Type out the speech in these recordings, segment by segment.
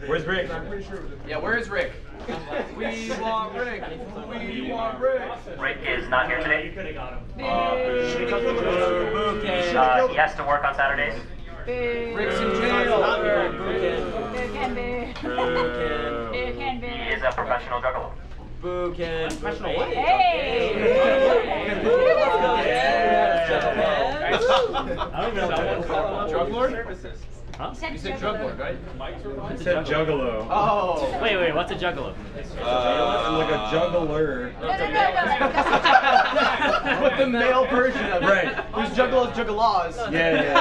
Where's Rick? Yeah, where is Rick? We want Rick. We want Rick. Rick is not here today. He has to work on Saturdays. Rick's in jail. He is a professional juggler. Boo can. Professional what? Hey! I don't even know what Drug lord? Huh? You said drug lord, right? I said juggalo. Oh. Wait, what's a juggalo? Like a juggler. But the male version of it. Right. Who's juggalos, juggalas. Yeah.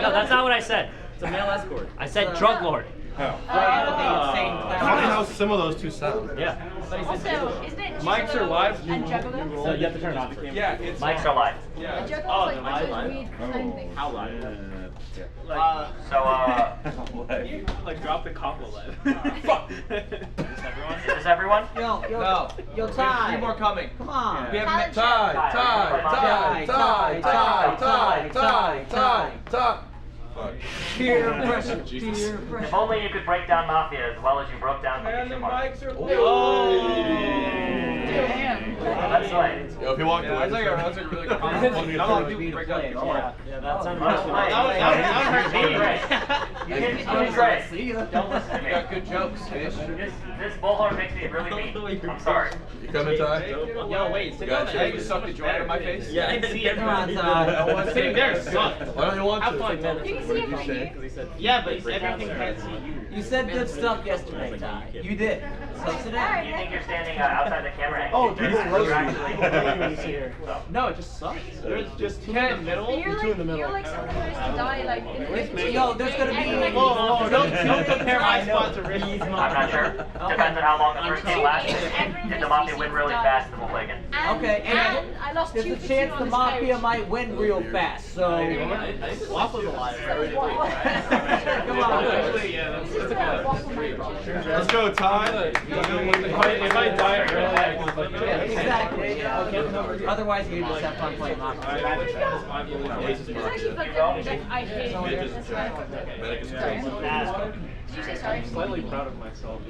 No, that's not what I said. It's a male escort. I said drug lord. How? Funny how similar those two sound. Yeah. Also, isn't it Mics are live. and juggalo? So you have to turn it on first. Yeah, it's Mics are live. yeah. Juggalo is like those weed clone things. How live? So, Like drop the combo live. Fuck. Is this everyone? No. Yo, Three more coming. Come on. We have Talent tie. Peer pressure. If only you could break down Mafia as well as you broke down And the mics are That's right. Yo, if you walk That's like a really good compliment. Not a lot of people break down. Yeah, that sounds You didn't great. Don't listen to You me. got good jokes, fish. This bullhorn makes me really mean. I'm sorry. You coming, Ty? Yo, wait, sit down. Hey, you sucked the joint out of my face? Yeah, I see everyone. Sitting there sucked. Why don't you want to? You can see it from here. Yeah, but everything can't see you. You said good stuff yesterday, Ty. You did. So sit down. You think you're standing outside the camera and Oh, you're people actually... No, it just sucks. There's just two in the middle. You're like someone who has to die like in the Yo, there's gonna be. Don't compare my spot to Rick's. I'm not sure. Depends on how long the first game lasts. If the Mafia win really fast, then we'll play again. Okay, and I lost there's 2 a chance the Mafia couch. might win real fast. So. Waffle's alive. Come on. Let's go, Ty. If I die early, I can play. Exactly. Otherwise, you just have fun playing Mafia. It's actually fucked up because I hate this. Did you say sorry? Slightly proud of myself.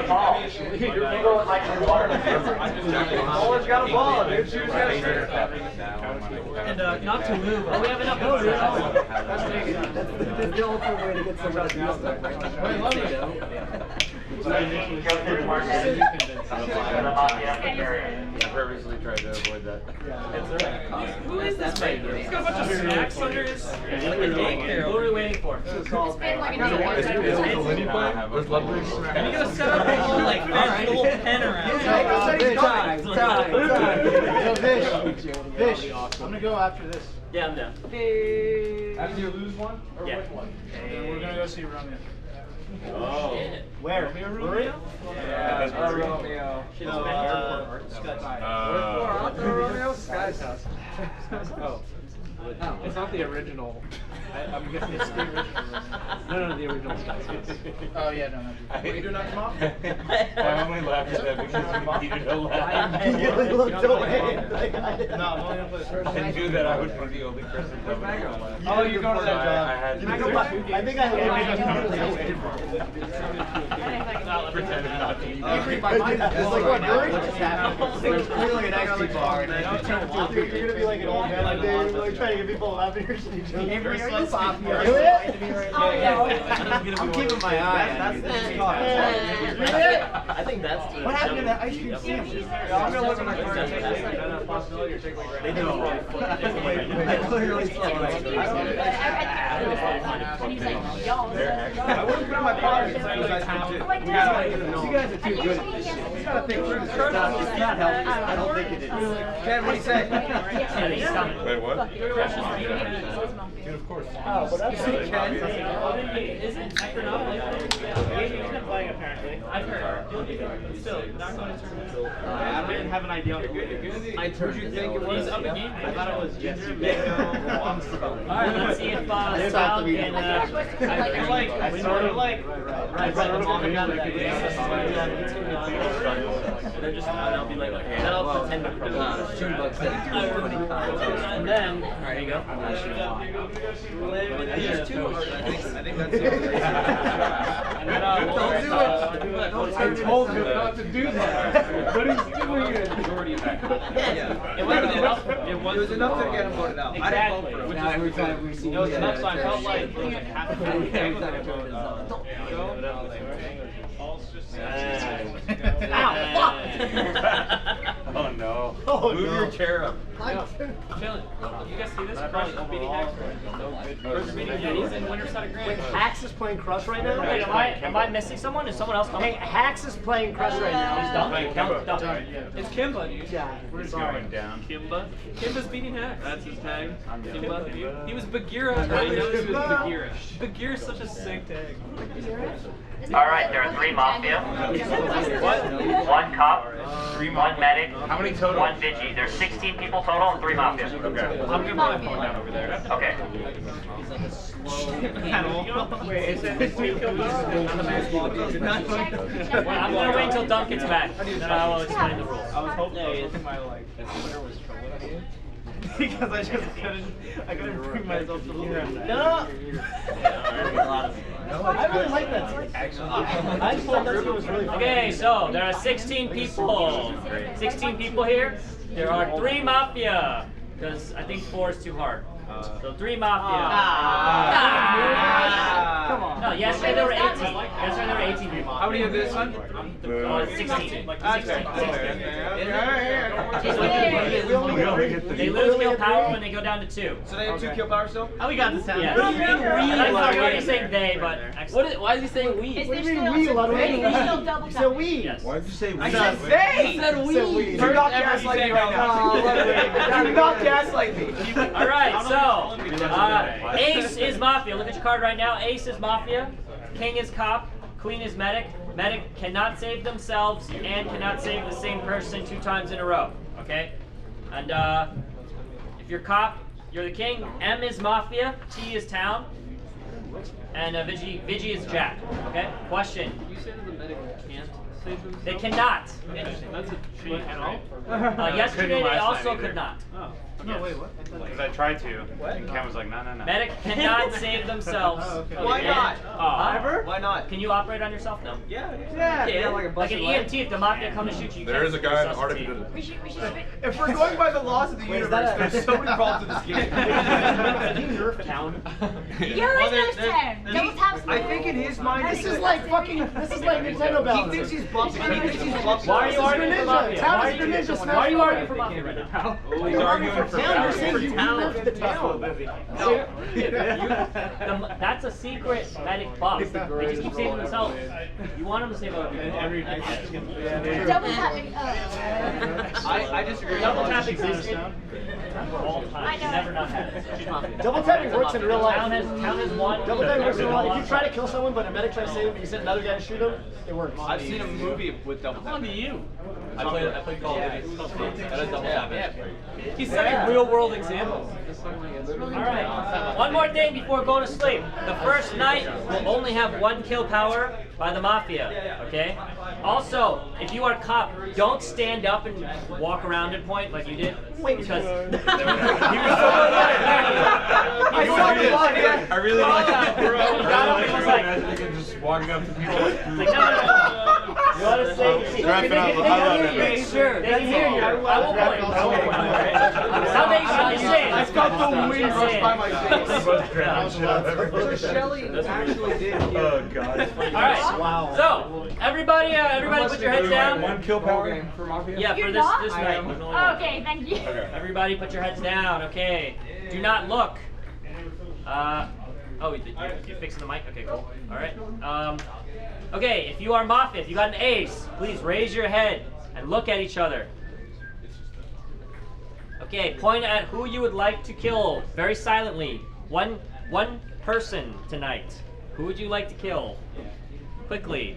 Paul, you go like water. Always got a ball, dude. Shoot yesterday. And not to move. Oh, we have enough room. That's the ultimate way to get someone to do I purposely tried to avoid that. Who is this right here? He's got a bunch of snacks under his... Who are we waiting for? It's been like a Is it Lenny playing? Where's Ludwig? You gotta set up a whole like little pen around. Vish, I'm gonna go after this. Yeah, I'm down. After you lose one? Or Yeah. win one? We're gonna go see Romeo. Oh. Where? Yeah, Romeo. Romeo? Sky's house. Oh. It's not the original. I'm guessing it's the original. No, the original Sky's house. Oh yeah, no. What are you doing after Mom? I only laughed at that because you needed to laugh. I immediately looked away. No, I'm only gonna play the first I knew that I would be the only person to Oh, you're going to that job. I had to I think I pretend not to be. It's like what Yuri just happened. It's clearly an XP bar. You're gonna be like an old man like this, like trying to get people laughing at your stage. Hey, are you Mafia? I'm keeping my eye on you. I think that's the... What happened to that ice cream sandwich? I'm gonna look at my card. They do. I clearly saw it. And he's like, yo. I wouldn't put on my pocket. You guys are too good at this shit. You gotta think through this. It's not healthy. I don't think it is. Ken, what do you say? Wait, what? Dude, of course. Oh, but that's Is it? After not playing? He's been playing apparently. I've heard. Still, not going to tournament. I didn't have an idea. I told you think it was. He's up again. I thought it was Ginger. Alright, let's see if Sal can. I sort of like. Right, they're just. I'll be like, okay, then I'll pretend to pro. And then, there you go. There's two. I think that's it. I told him not to do that, but he's doing it. It wasn't enough. It was enough to get him voted out. I didn't vote for him. Now every time we see It was enough, so I felt like it was like half a every time I half. turn this Ow, fuck! Oh no. Move your chair up. Chilling. You guys see this? Crush beating Hacks. Yeah, he's in Winter Side of Wait, Grand. Hax is playing Crush right now? Wait, am I missing someone? Is someone else coming? Hey, Hax is playing Crush right now. He's done. Done. It's Kimba, dude. Yeah, Where's sorry. going down? Kimba. Kimba's beating Hacks. That's his tag. Kimba. He was Bagheera. I know he was Bagheera. Bagheera's such a sick tag. Alright, there are 3 Mafia. What? 1 cop. 1 medic. How many total? 1 Vigi. There's 16 people total and 3 Mafia. Okay. I'm gonna put my phone down over there. Okay. Wait, is it I'm gonna wait until Dunk gets back. Then I will explain the rules. I was hoping my Twitter was trolling on you. Because I couldn't bring myself to look at that. No! I really like that. I just thought that scene was really funny. Okay, so there are 16 people. 16 people here. There are 3 Mafia. Because I think 4 is too hard. So 3 Mafia. Come on. No, yesterday there were 18. Yesterday there were 18 people. How many of this one? Oh, it's 16. They lose kill power when they go down to 2. So they have 2 kill power still? Oh, we got this down. Yeah. I'm already saying they, but actually. Why is he saying we? Yes. What do you mean we, Ludwig? You said we. Yes. Why did you say we? I said they! You said we. Do not gaslight me right now. Do not gaslight me. All right, so Ace is Mafia. Look at your card right now. Ace is Mafia. King is Cop. Queen is Medic. Medic cannot save themselves and cannot save the same person 2 times in a row. Okay? And if you're Cop, you're the King. M is Mafia. T is Town. And Vigi is Jack. Okay? Question. You said that the medic can't save themselves? They cannot. That's a cheat. Yesterday they also could not. Oh. No, wait, what? Because I tried to. And Cam was like, no, no, no. Medic cannot save themselves. Why not? Ever? Why not? Can you operate on yourself? No. Yeah. Like an EMT, if the Mafia come to shoot you, you There can't is a guy in resuscitate. Arctic. We should If we're going by the laws of the universe, there's so many problems with this game. Nerf Town. You always lose 10. Double taps. I think in his mind, This is like Nintendo he balance. thinks he's bluffing. He thinks he's bluffing. Why are you arguing for Mafia? Town Why is the ninja why are you arguing for Mafia right now? He's arguing for Town, you're saying you nerfed the town. That's a secret medic buff. They just keep saving themselves. You want them to save other people. Double tapping. I disagree. Double tap existed all the time. She's never not had it. Double tapping works in real life. Town has one. Double tapping works in real life. If you try to kill someone, but a medic tries to save him, you send another guy to shoot him, it works. I've seen a movie with double tap. you. I played Call of Duty. That is double tapping. He's setting real world examples. Alright, one more thing before going to sleep. The first night will only have 1 kill power by the Mafia, okay? Also, if you are Cop, don't stand up and walk around and point like you did. Because I really like that, bro. He got up and was like, Just walking up to people like, like, no. You want to say, Wrapping up, I love it. Make sure. They can hear you. I will point. Some days I'm just saying. I felt the wind rush by my face. So Shelly actually did. Oh god. Alright. Wow. So, everybody put your heads down. 1 kill power? Yeah, for You're this not? night. Okay, thank you. Everybody put your heads down, okay. Do not look. Oh, you're fixing the mic? Okay, cool. Alright. Okay, if you are Mafia, if you got an ace, please raise your head and look at each other. Okay, point at who you would like to kill very silently. One person tonight. Who would you like to kill? Quickly.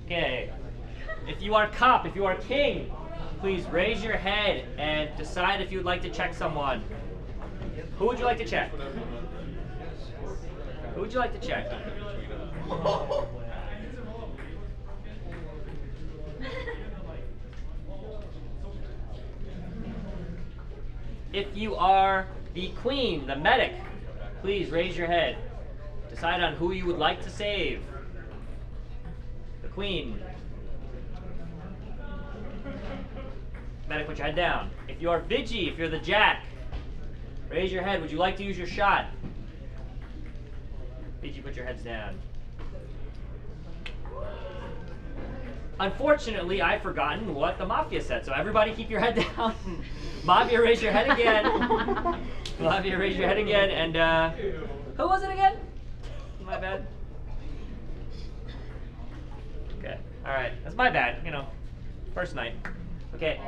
Okay. If you are Cop, if you are King, please raise your head and decide if you would like to check someone. Who would you like to check? Who would you like to check? If you are the Queen, the medic, please raise your head. Decide on who you would like to save. The queen. Medic, put your head down. If you are Vigi, if you're the jack, raise your head. Would you like to use your shot? Vigi, put your heads down. Unfortunately, I've forgotten what the Mafia said, so everybody keep your head down. Mafia, raise your head again. Mafia, raise your head again, and who was it again? My bad. Okay, alright, that's my bad, you know, first night. Okay,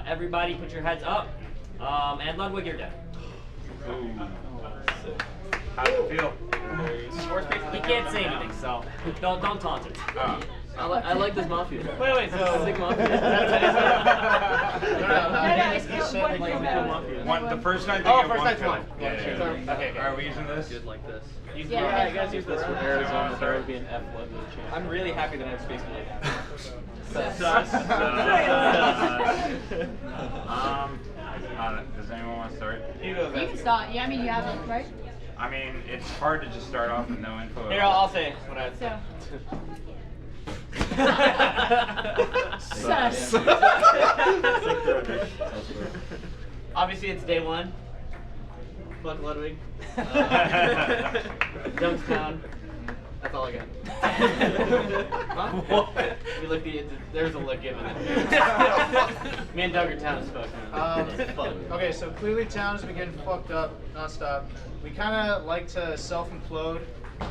everybody put your heads up, and Ludwig, you're dead. How does it feel? He can't say anything, so don't taunt him. I like this Mafia. Wait, so Sick Mafia. The first night. Oh, first night's one. Okay. Are we using this? Good like this. Yeah, you guys use this one. Arizona, there would be an F level chance. I'm really happy that I have space to lay Does anyone want to start? You can start. Yeah, I mean, you have it, right? I mean, it's hard to just start off with no info. Here, I'll say what I So. Sus. Obviously, it's day one. Fuck Ludwig. Dunkstown. That's all I got. Huh? You look there's a look given. Me and Doug are town as fuck. Okay, so clearly town's been getting fucked up nonstop. We kind of like to self-implode.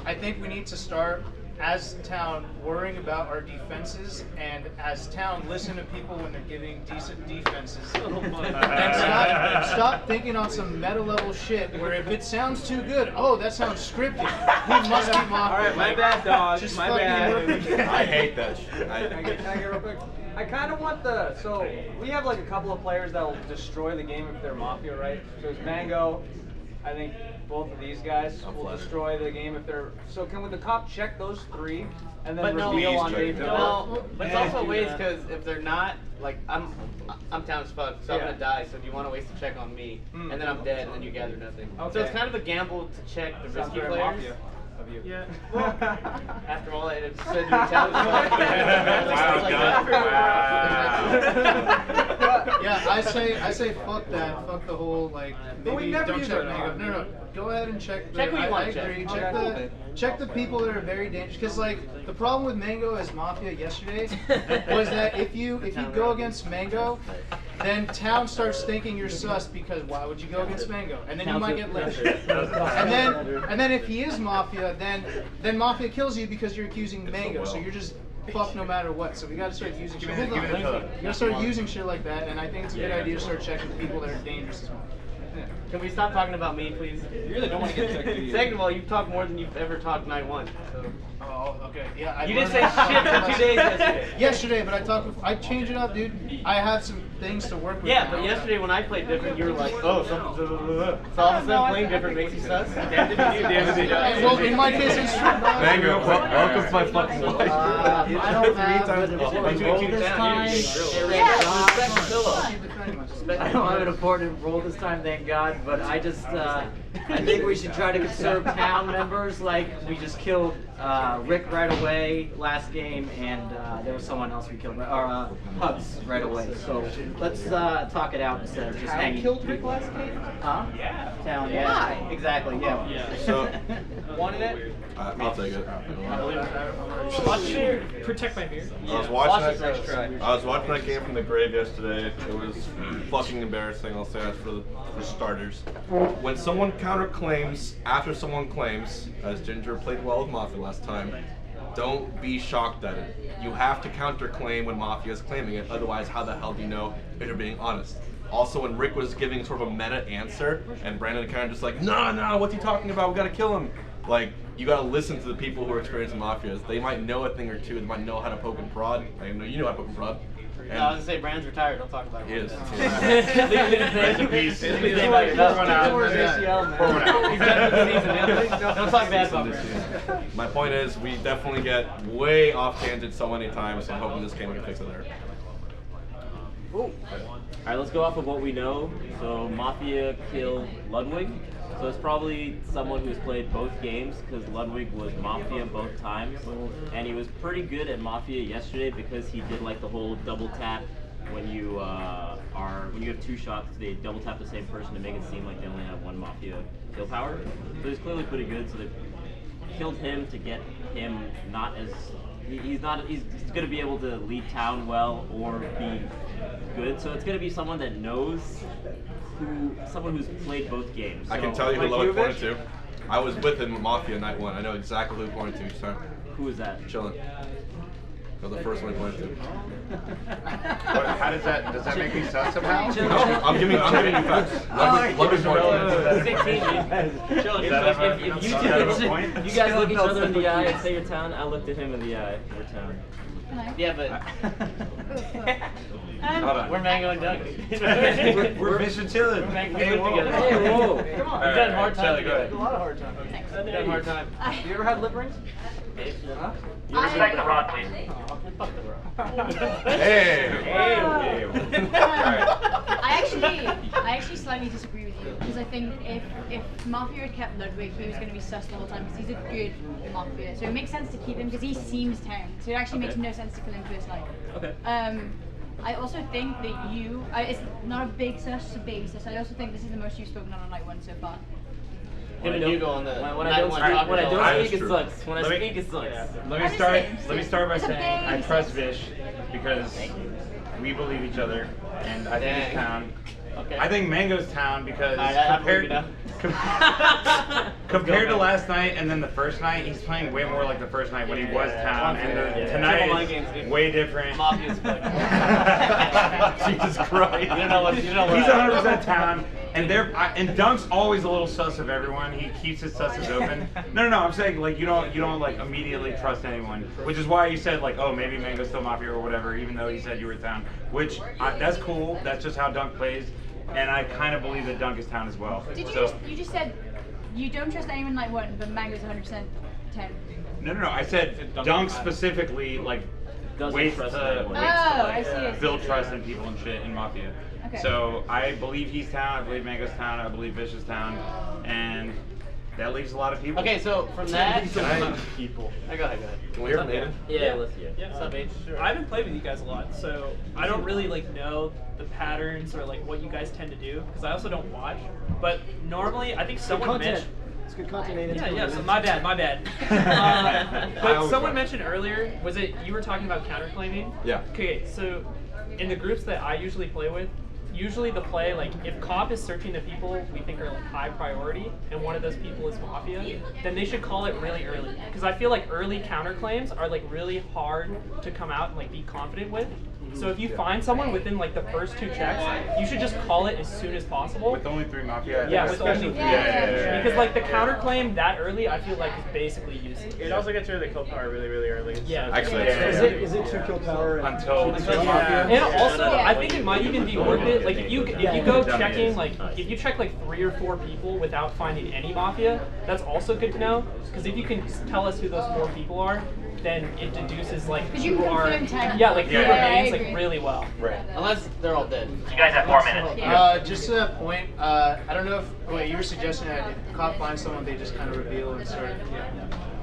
I think we need to start as town worrying about our defenses, and as town listen to people when they're giving decent defenses. And stop thinking on some meta level shit where if it sounds too good, oh, that sounds scripted. He must be Mafia. Alright, my bad, dog. Just My fucking bad. I hate that shit. Can I get real quick? I kind of want so we have like a couple of players that will destroy the game if they're Mafia, right? So it's Mango. I think both of these guys will destroy the game if they're. So can the cop check those three and then reveal on day four? No, but it's also ways because if they're not, like I'm town as fuck, so I'm gonna die. So if you want to waste a check on me, and then I'm dead, and then you gather nothing. Okay. So it's kind of a gamble to check the Sounds risky very players. Mafia of you. Yeah. Well, after all, I said you were town as fuck. Yeah, I say fuck that. Fuck the whole like maybe don't check Mango. No. Go ahead and check. Check who you want to I agree. check. Check the people that are very dangerous. Because like the problem with Mango as Mafia yesterday was that if you go against Mango, then town starts thinking you're sus because why would you go against Mango? And then you might get lynched. And then if he is Mafia, then Mafia kills you because you're accusing Mango. So you're just fucked no matter what. So we gotta start using shit. Hold on. You gotta start using shit like that, and I think it's a good idea to start checking people that are dangerous as well. Can we stop talking about me, please? You really don't want to get checked, do you? Second of all, you've talked more than you've ever talked night one. So. Oh, okay. Yeah. You didn't say shit for 2 days yesterday. Yesterday, but I changed it up, dude. I have some things to work with. Yeah, now. but yesterday when I played different, you were like, oh, something's so all of a sudden playing different makes you sus. Damn it, you, damn it, you. Well, in my case, it's true. Mango, welcome to my fucking life. I don't have an important role this time. I don't have an important role this time, thank God. But I think we should try to conserve town members. Like we just killed Rick right away last game, and there was someone else we killed, or Hugs right away. So let's talk it out instead of just hanging. Killed Rick last game? Huh? Yeah. Town, yeah. Why? Exactly, yeah. So, Wanted it? I'll take it. Protect my beard. I was watching that game from the grave yesterday. It was fucking embarrassing. I'll say that for starters. When someone counterclaims after someone claims, as Ginger played well with Mafia last time, don't be shocked at it. You have to counterclaim when Mafia is claiming it. Otherwise, how the hell do you know if you're being honest? Also, when Rick was giving sort of a meta answer, and Brandon kind of just like, no, what's he talking about? We gotta kill him. Like, you gotta listen to the people who are experiencing Mafias. They might know a thing or two. They might know how to poke and prod. I know you know how to poke and prod. And I was gonna say Brandon's retired. Don't talk about it. he is. Rest in peace. Don't talk bad about Brandon. My point is, we definitely get way off tangent so many times, so I'm hoping this game we can fix it there. Alright, let's go off of what we know. So Mafia killed Ludwig. So it's probably someone who's played both games because Ludwig was Mafia both times. And he was pretty good at Mafia yesterday because he did like the whole double tap when you when you have 2 shots, they double tap the same person to make it seem like they only have 1 Mafia kill power. So he's clearly pretty good, so they killed him to get him not as he's gonna be able to lead town well or be good. So it's gonna be someone that knows someone who's played both games. I can tell you who Ludwig pointed to. I was with him with Mafia night 1. I know exactly who he pointed to each time. Who was that? Chillin'. That was the first one he pointed to. How does that make me sus somehow? No, I'm giving you facts. Ludwig pointed If you guys look each other in the eye and say your town, I looked at him in the eye. Your town. Yeah, but Hold on. we're Mango and Doug. We're fish and chillin'. We're Mango together. Hey, whoa. Come on. We've done hard times. Go ahead. A lot of hard times. We've done hard times. Have you ever had lip rings? Huh? You respect the rod, please. Fuck the rock. Hey. I actually slightly disagree with you because I think if Mafia had kept Ludwig, he was going to be sus the whole time because he's a good Mafia. So it makes sense to keep him because he seems town. So it actually makes no sense to kill him first night. Okay. I also think that it's not a big sus, it's a baby sus. I also think this is the most you've spoken on night 1 so far. Him and you go on the When I don't speak, it true. sucks. When I Let me- speak, it sucks. Let I'm me start. just Let me start by it's a saying I baby trust sus. Vish because we believe each other, and I think it's Dang. town. Okay. I think Mango's town because Alright, I believe you now. compared to last night and then the first night, he's playing way more like the first night when he was town, and Triple tonight mind is games, way different. Mafia's fucking. Jesus Christ! You don't know what. You don't know what. He's 100% town, and Dunk's always a little sus of everyone. He keeps his susses open. No. I'm saying like you don't like immediately trust anyone, which is why you said like, oh, maybe Mango's still Mafia or whatever, even though he said you were town. Which that's cool. That's just how Dunk plays, and I kind of believe that Dunk is town as well. Did you So you just said you don't trust anyone night 1, but Mango's 100% 10. no. I said Dunk specifically like Doesn't waits trust to anyone. I see. build trust in people and shit in Mafia. Okay. So I believe he's town, I believe Mango's town, I believe Vish is town, and that leaves a lot of people. Okay, so from that. people. Go ahead. Can we hear from Aiden? Yeah, let's hear. Yeah, What's up, H? Sure. I haven't played with you guys a lot, so I don't really like know the patterns or like what you guys tend to do because I also don't watch. But normally, I think someone mentioned. It's good content, Aiden. Yeah. So my bad. But someone mentioned earlier, was it you were talking about counterclaiming? Yeah. Okay, so in the groups that I usually play with, usually the play, like if Cop is searching the people we think are like high priority and one of those people is Mafia, then they should call it really early. Because I feel like early counterclaims are like really hard to come out and like be confident with. So if you find someone within like the first 2 checks, you should just call it as soon as possible. With only 3 Mafia? Yeah, with only 3. Yeah. Because like the counterclaim that early, I feel like is basically useless. It also gets rid of the kill power really early. Yeah. Actually, Is it 2 kill power Until And also, I think it might even be worth it. Like if you go checking, like if you check like 3 or 4 people without finding any Mafia, that's also good to know. Because if you can tell us who those 4 people are, then it deduces like Because you who can are confirm time. yeah, like who Yeah, I remains agree. like really well. Right. Unless they're all dead. You guys have 4 minutes. Just to that point, I don't know if you were suggesting that if Cop finds someone, they just kind of reveal and start.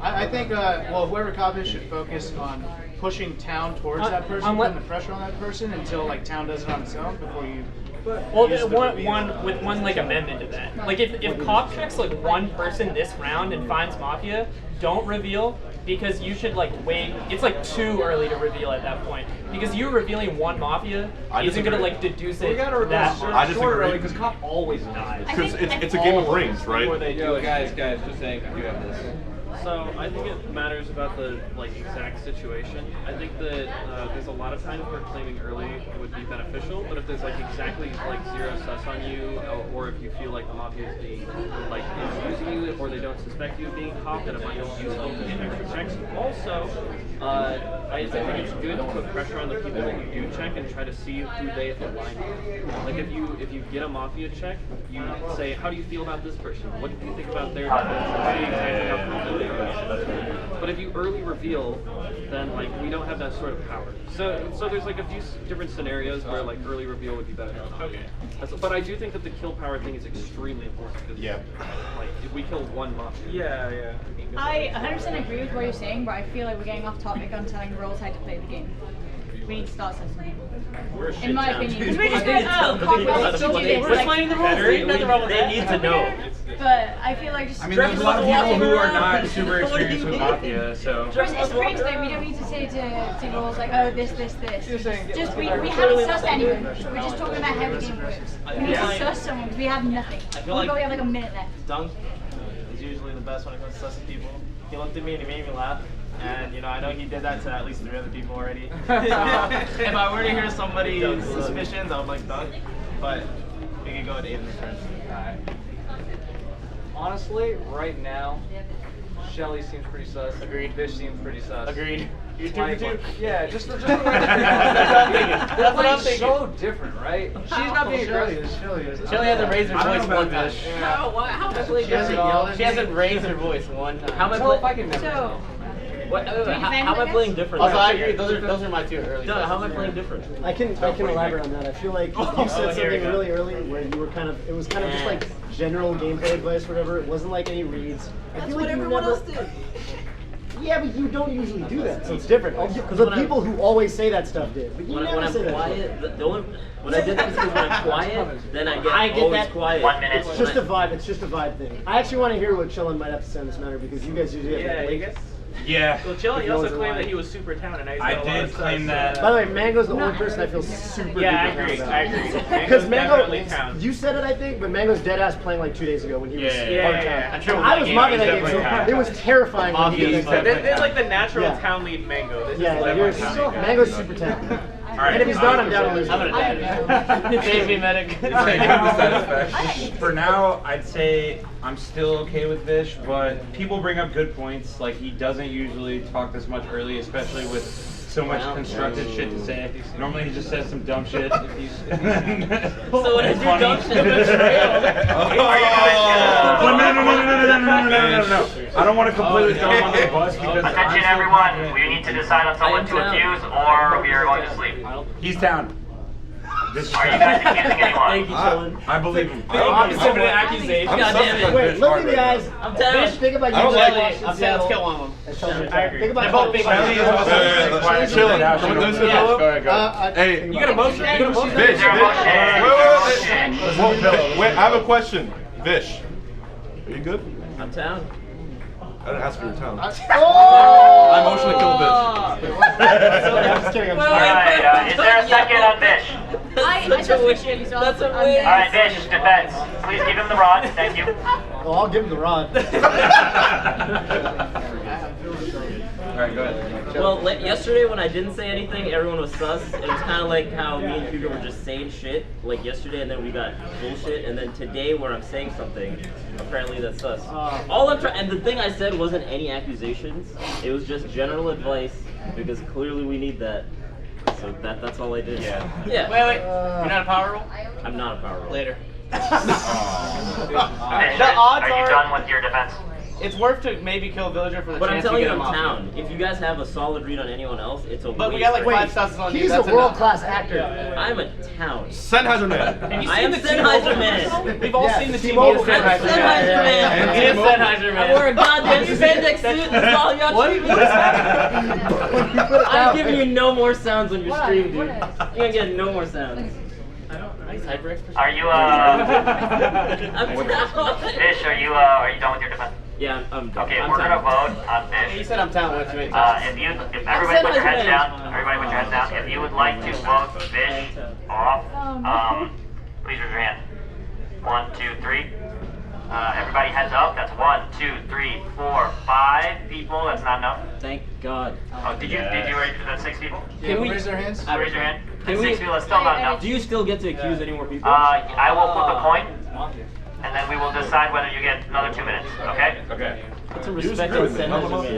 I think whoever Cop is should focus on pushing town towards that person, putting the pressure on that person until like town does it on its own before you. Well, one like amendment to that. Like if Cop checks like 1 person this round and finds Mafia, don't reveal. Because you should like wait. It's like too early to reveal at that point. Because you reveling 1 Mafia isn't gonna like deduce it. We gotta reveal that I disagree. because Cop always dies. Because it's a game of rings, right? Guys, just saying, you have this. So I think it matters about the exact situation. I think that there's a lot of times where claiming early would be beneficial, but if there's exactly 0 sus on you, or if you feel like the Mafia is being is using you, or they don't suspect you of being Cop, then it might be useful to get extra checks. Also, I think it's good to put pressure on the people that you do check and try to see who they align with. Like if you get a Mafia check, you say, how do you feel about this person? What do you think about their defense? Say exactly how But if you early reveal, then like we don't have that sort of power. So there's like a few different scenarios where like early reveal would be better. Okay. But I do think that the kill power thing is extremely important. Because, like if we kill one Mafia. Yeah. I 100% agree with what you're saying, but I feel like we're getting off topic on telling the roles how to play the game. We need to start something. In my opinion. Because we're just going, oh, let's do this. We're playing the rules. There's nothing wrong with that. They need to know. But I feel like just... I mean, there's a lot of people who are not super experienced with Mafia, so... It's crazy though, we don't need to say to roles like, oh, this. Just, we haven't sussed anyone. We're just talking about how the game works. We need to suss someone because we have nothing. We probably have like a minute left. Dunk is usually the best when it comes to sussing people. He looked at me and he made me laugh. And, I know he did that to at least 3 other people already. So, if I were to hear somebody's suspicions, I would like Dunk. But we can go with Aiden's turn. Alright. Honestly, right now, Shelly seems pretty sus. Agreed. Fish seems pretty sus. Agreed. You two Like, for two? yeah, just the way that's what I'm thinking. so different, right? She's not being aggressive. Shelly hasn't raised her voice one time. How am I playing different? She hasn't raised her voice one time. How am I playing? So, How am I playing different? Also, I agree. Those are my 2 early. Doug, how am I playing different? I can elaborate on that. I feel like you said something really early where you were it was kind of just like general gameplay advice, whatever. It wasn't like any reads. I feel like everyone else did. Yeah, but you don't usually do that, so it's different. Because the people who always say that stuff did. But you never say that. When I did that because when I'm quiet, then I get always quiet. 1 minute. It's just a vibe. It's just a vibe thing. I actually want to hear what Chillin might have to say on this matter because you guys usually have you guys. Yeah. Well, Chili also claimed that he was super talented. I did claim that. By the way, Mango's the only person I feel super. Yeah, I agree. Because Mango, you said it, I think, but Mango's dead ass playing like 2 days ago when he was part town. I was mobbing that game, so it was terrifying. There's like the natural town lead Mango. This is Mango's super talented. Right, and if he's not, I'm down to lose. I'm gonna die. Save me, medic. For now, I'd say I'm still okay with Vish, but people bring up good points. Like, he doesn't usually talk this much early, especially with so much constructive shit to say. Normally he just says some dumb shit. So when I do dumb shit, No. I don't want to completely throw him on the bus because Attention everyone, we need to decide on someone to accuse or we are going to sleep. He's down. Are you guys accusing anyone? Thank you, Chillin. I believe him. Opposite of an accusation. God damn it. Wait, look in the eyes. I'm down. Think about you. I'm down. Let's kill one of them. I agree. Think about They're both big. Chillin. Hey, You got a motion. Vish. Is there a motion? Wait, I have a question. Vish, are you good? I'm down. I didn't ask for your town. Oh! I motion to kill Vish. I'm just kidding. Alright, is there a second on Vish? That's a waste. That's a waste. Alright, Vish, defense. Please give him the rod, thank you. Well, I'll give him the rod. Alright, go ahead. Well, yesterday when I didn't say anything, everyone was sus. It was kind of like how me and Cougar were just saying shit, like yesterday, and then we got bullshit, and then today where I'm saying something, apparently that's sus. All I'm trying, and the thing I said wasn't any accusations. It was just general advice because clearly we need that. So that's all I did. Yeah. Wait. You're not a power roll? I'm not a power roll. Later. Vish, The odds are you are- done with your defense? It's worth to maybe kill a villager for the But I'm chance to telling get you, him I'm off. town. If you guys have a solid read on anyone else, it's a But we waste. got like 5 susses on you. He's a That's world-class actor. I'm a town. Sennheiser man. I am Sennheiser man. We've all seen the team. T-Mobile. He is Sennheiser Sennheiser man. He is Sennheiser I wore a man. goddamn spandex suit. That's all y'all I'm giving you no more sounds on your stream, dude. You're gonna get no more sounds. Are you, I'm down. Vish, are you done with your defense? Yeah, I'm done. Okay, I'm we're gonna down. vote on He Vish. said I'm town once you made If everybody put your heads down, if you would like to vote Vish off, please raise your hand. 1, 2, 3. Everybody heads up. That's 1, 2, 3, 4, 5 people. That's not enough. Thank God. Oh, did you raise that's 6 people? Can we raise our hands? Raise your hand. Can That's we- 6 people. That's still not enough. Do you still get to accuse any more people? I will flip a coin, and then we will decide whether you get another 2 minutes. Okay? Okay. Put some respect on Sennheiser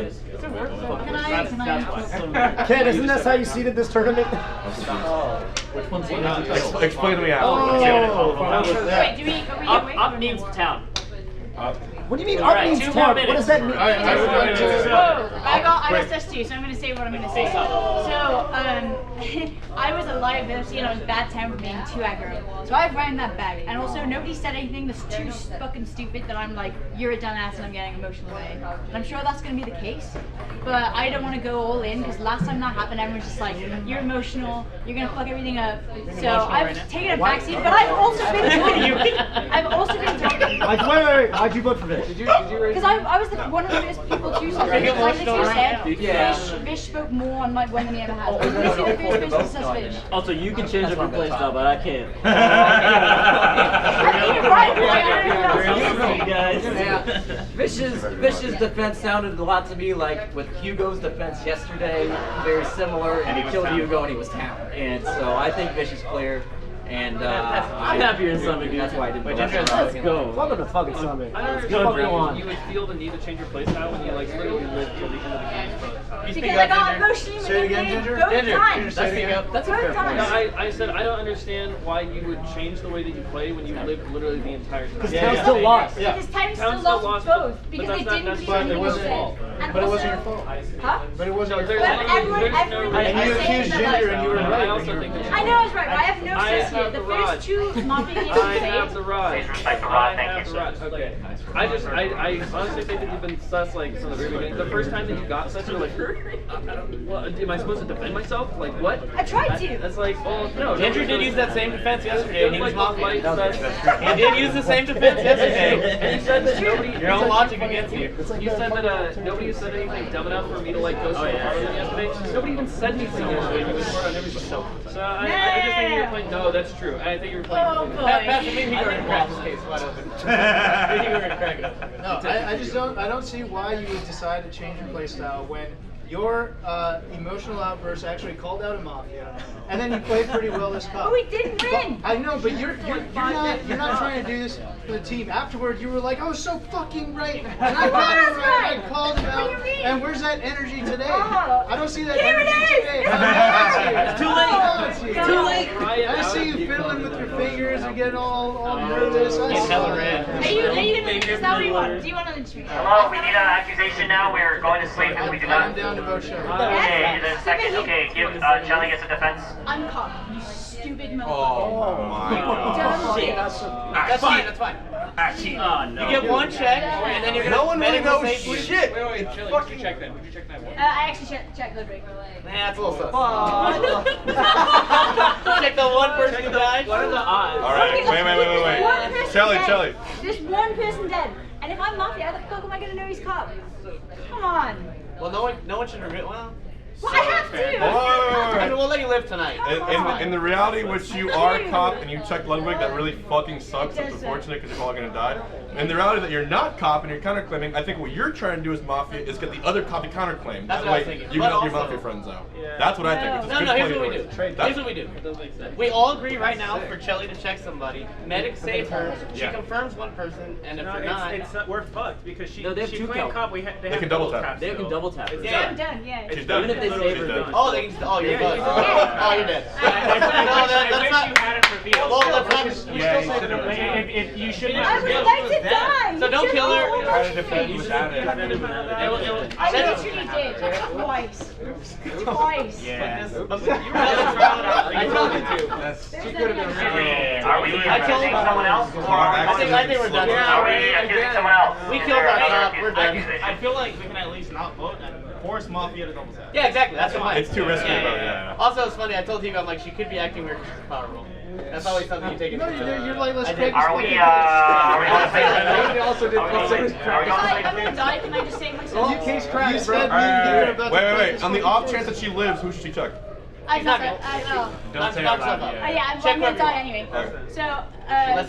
man. Ken, isn't that how you seeded this tournament? Explain to me Oh. after. Wait, are we Up means town. What do you mean? All Up right, means 2 more temp. minutes. What does that mean? I would like to. I got sus too, so I'm gonna say what I'm gonna say. So, I was a liability and I was bad time for being too aggro. So I've ran that back, and also nobody said anything that's too fucking stupid that I'm like, you're a dumbass and I'm getting emotional away. And I'm sure that's gonna be the case, but I don't want to go all in because last time that happened, everyone's just like, you're emotional, you're gonna fuck everything up. So I've taken a backseat, but I've also been talking. I've also been talking. Like, wait. Why'd you vote for Vish? Did you raise? Because I was one of the first people to say this. Like you said, Vish spoke more on my one than he ever has. I'm going to see the first person to suss Vish. Also, you can change up your play style, but I can't. Vish's defense sounded a lot to me like with Hugo's defense yesterday, very similar, and he killed Hugo and he was down. And so I think Vish is clear. And I'm happier in Summit, that's why I didn't vote. Let's go. Welcome to fucking Summit. I don't understand why you would feel the need to change your playstyle when you like literally live till the end of the game. Because I got emotionally manipulated both times. That's a fair point. Times. I said I don't understand why you would change the way that you play when you lived literally the entire time. Because Town still lost. Because Time still lost both. Because they didn't believe in It wasn't your fault. But it wasn't your fault. Huh? But it wasn't your But fault. everyone And you accused Ginger and you were right. I also think that I know I was right, but I have no sense here. The first two Mafia games I we have played. the rod. Please respect the rod, thank I have you, the rod. Okay. I honestly think that you've been sus like from the very beginning. The first time that you got sus, you're like, well, am I supposed to defend myself? Like what? I tried to. That's like, well, no. Ginger did use that same defense yesterday. He was like mafia. sus. He did use the same defense yesterday. And you said that nobody. Your own logic against you. You said that nobody said anything dumb enough for me to like go so hard on yesterday. Nobody even said anything yesterday. You went hard on everything. So I just think you were playing. No, that's true. I think you were playing. Oh boy. Pass me, he would crack this case wide open. He would crack it open. No, I just don't see why you would decide to change your playstyle when your emotional outburst actually called out a Mafia, and then you played pretty well this cup. But we didn't win. I know, but you're not trying to do this for the team. Afterward, you were like, I was so fucking right, and I got it right. I called him out. And where's that energy today? I don't see that energy today. It's too late. It's too late. I see you fiddling with your fingers and getting all nervous. I see Are you gonna? Is that what you want? Do you want an interview? Hello, we need an accusation now. We're going to sleep if we do I'm not. down to vote show. Okay, the second. Okay, give Shelly gets a defense. I'm caught. You stupid motherfucker. Oh my god. That's fine. That's fine. Oh no. You get one check, and then you're gonna. No one really knows save you. shit. Wait, Shelly, would you check that? Would you check that one? I actually checked Ludwig. Nah, that's a little sus. Check Check the one person who died. What are the odds? All right, wait. Shelly. There's one person dead. And if I'm Mafia, how the fuck am I gonna know he's cop? Come on. Well, no one should reveal. Well, I have to. I mean, we'll let you live tonight. In the reality which you are a cop and you check Ludwig, that really fucking sucks. That's unfortunate because you're all gonna die. In the reality that you're not cop and you're counterclaiming, I think what you're trying to do as Mafia is get the other cop to counterclaim. That's That what I was way thinking. you But can help your also- Mafia friends out. That's what I think. It's a good Here's play what we do. choice. Here's what we do. We all agree right now for Shelly to check somebody. Medic saves her. She confirms one person, and if No, they're not, it's not, we're fucked because she No, they have she two claimed count. cop. They They can double tap. They can double tap. Yeah. I'm done, yeah. She's done. Even if they save her, She's done. Oh, they can. Oh, you're Yeah, done. you Oh, you're dead. I wish you had it revealed. Well, that's not. Yeah, you should have. If you shouldn't I have would revealed like it to was them. die. So don't kill her. Try to defend without it. I literally did. Twice. Twice. Yeah. I told you to. That's. She could have been Are we accusing someone else, or I think we're done. are we accusing someone else? We killed our cop. We're done. I feel like we can at least not vote and force Mafia to double tap. Yeah, exactly. That's fine. It's too risky, Yeah, but yeah, yeah. Also, it's funny. I told you, I'm like, she could be acting weird because she's powerful. That's always something you take into No, you're like, let's I take did. Are we going to say They also did I'm gonna die. Can I just save myself? You case cracked, You bro. said wait. On the off chance that she lives, who should she check? I'm not gonna. Don't say knock out yourself loud. out. Yeah, I'm Check gonna wherever die you anyway. Okay. So,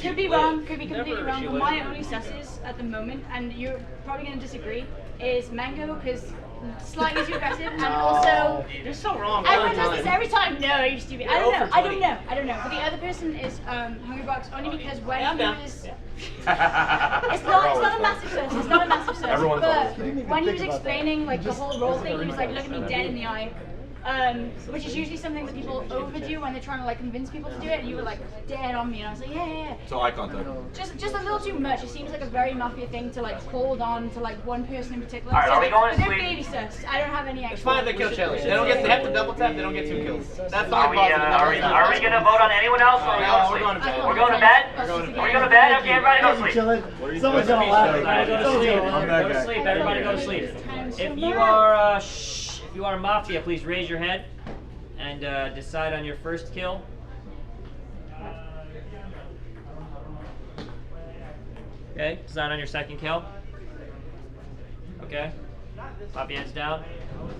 could be wrong, could be completely wrong, but my only susses at the moment, and you're probably gonna disagree, is Mango, because slightly too aggressive, and also You're so wrong. everyone does this every time. No, you're stupid. I don't know. But the other person is Hungrybox only because when I'm he down. was. It's not a massive source. It's not a massive source. Everyone's But always when he was explaining like the whole role thing, he was like looking me dead in the eye. which is usually something that people overdo when they're trying to like convince people to do it. And you were like dead on me, and I was like, yeah. So eye contact. Just a little too much. It seems like a very Mafia thing to like hold on to like one person in particular. All right, are we going to they're sleep? baby sus. I don't have any extra. It's fine if they kill Shelly. They don't get. They have to double tap. They don't get 2 kills. That's Are not we positive. are we gonna vote on anyone else, or are we going to sleep? We're going to bed. Are we going to bed? Okay, everybody go to sleep. Someone's gonna laugh. Everybody go to sleep. Go to sleep. Everybody go to sleep. If you are Mafia, please raise your head and decide on your first kill. Okay, decide on your second kill. Okay, pop your hands down.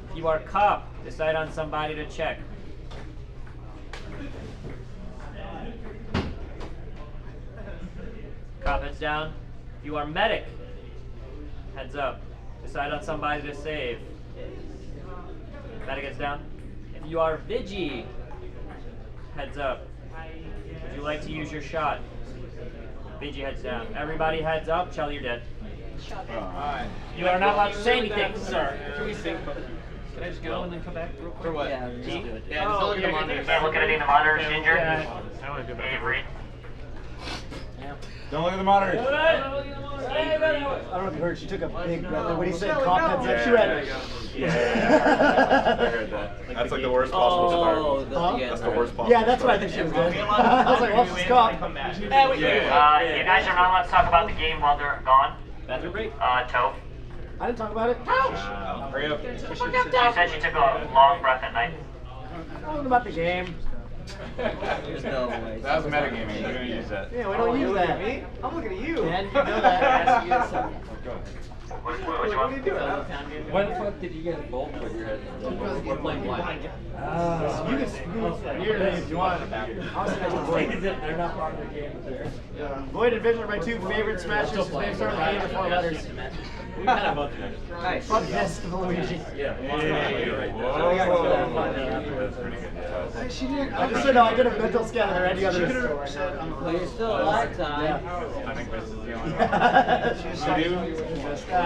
If you are cop, decide on somebody to check. Cop heads down. If you are medic, heads up. Decide on somebody to save. Medic heads down. If you are Vigi, heads up. Would you like to use your shot? Vigi heads down. Everybody heads up. Shelly, you're dead. Alright. You are not allowed to say anything, sir. Can we sync? Can I just go and then come back real quick? For what? Yeah, just do it. Yeah, just look at the monitor. Start looking at me in the monitor, Ginger. Yeah. Avery. Don't look at the monitors. I don't know if you heard, she took a big breath. When he said cop heads up, she went. I heard that. That's like the worst possible start. That's the worst possible. Yeah, that's what I think she was doing. I was like, well, she's cop. You guys are not allowed to talk about the game while they're gone. Bathroom break? Toph. I didn't talk about it. Hurry up. She said she took a long breath at night. Talking about the game. There's no way. That was metagaming. We're gonna use that. Yeah, we don't use that. Me? I'm looking at you. And you know that. Which one? What are you doing? Why the fuck did you guys both put your heads in? We're playing blind. You can speak weird if you want. They're not part of the game, but they're... Void and Vision are my 2 favorite smashes. They start with A or 4 letters. We kind of both did. Nice. Fuck this, Luigi. She didn't. I just said no, I did a mental scan of their any other. Well, you're still alive, time. I think this is the only one. You do? I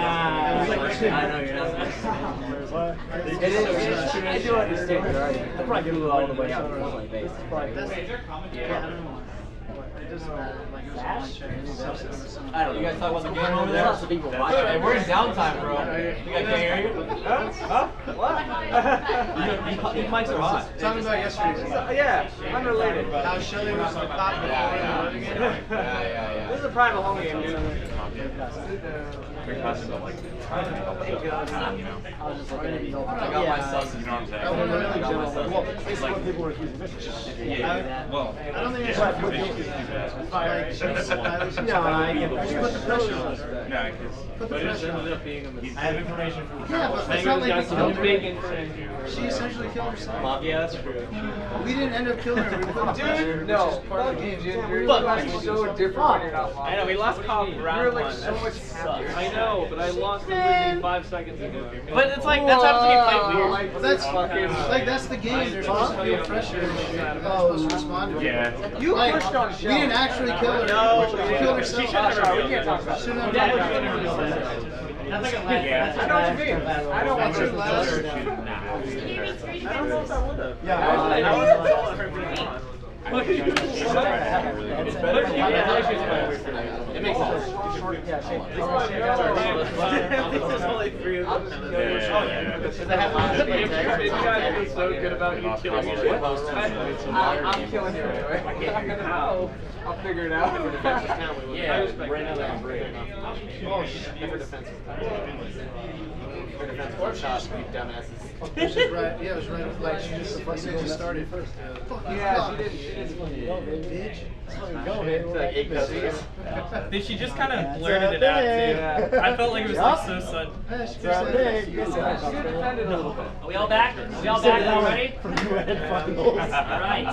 know you're not. It is. I do understand your argument. I probably do all the way out to the point base. I don't know. You guys talk about the game over there? Lots of people watching. Hey, we're in downtime, bro. You guys can't hear you? Huh? What? These mics are hot. Talking about yesterday's game. Yeah, unrelated. How Shelly was the cop before in the game. This is a private home game, dude. Big passes are like, you know. I got my sus. You know what I'm saying? Well, it's what people were accusing Vision of. Yeah. Well, I don't think it's yeah, like she put the pressure on her. no, because Put the pressure on her. I have information from Yeah, but it's not like we killed her. big information. She essentially killed herself. Mafia, that's true. We didn't end up killing her. We put the pressure, Dude, no. which is part of the game. You're like so different when you're not I know, we lost cop round You're like one. so much happier. I know, but I lost the losing 5 seconds ago. But it's like that's happens when you play weird. Well, that's like that's the game. They're supposed to feel pressure. You're supposed to respond to it. yeah. You Like, pushed on we Shell. didn't actually kill her. No, She killed herself. We can't talk about Shouldn't that. have That's like a last. Yeah. I know what you mean. I know That's what her you last. I don't know if I would have. Yeah. It makes sense. There's only 3 of them. It's so good about you killing me. I'm killing you anyway. How? I'll figure it out. Yeah, right now they're on break. Oh shit. Never defensive. For defense workshop, you dumbasses. It was right. Yeah, it was right. Like she just started first. Yeah, she didn't. Bitch. Go, baby. She just kind of blurted it out too. I felt like it was like so sudden. Yeah, she Big. She defended a little bit. Are we all back? Are we all back now? Ready? All right.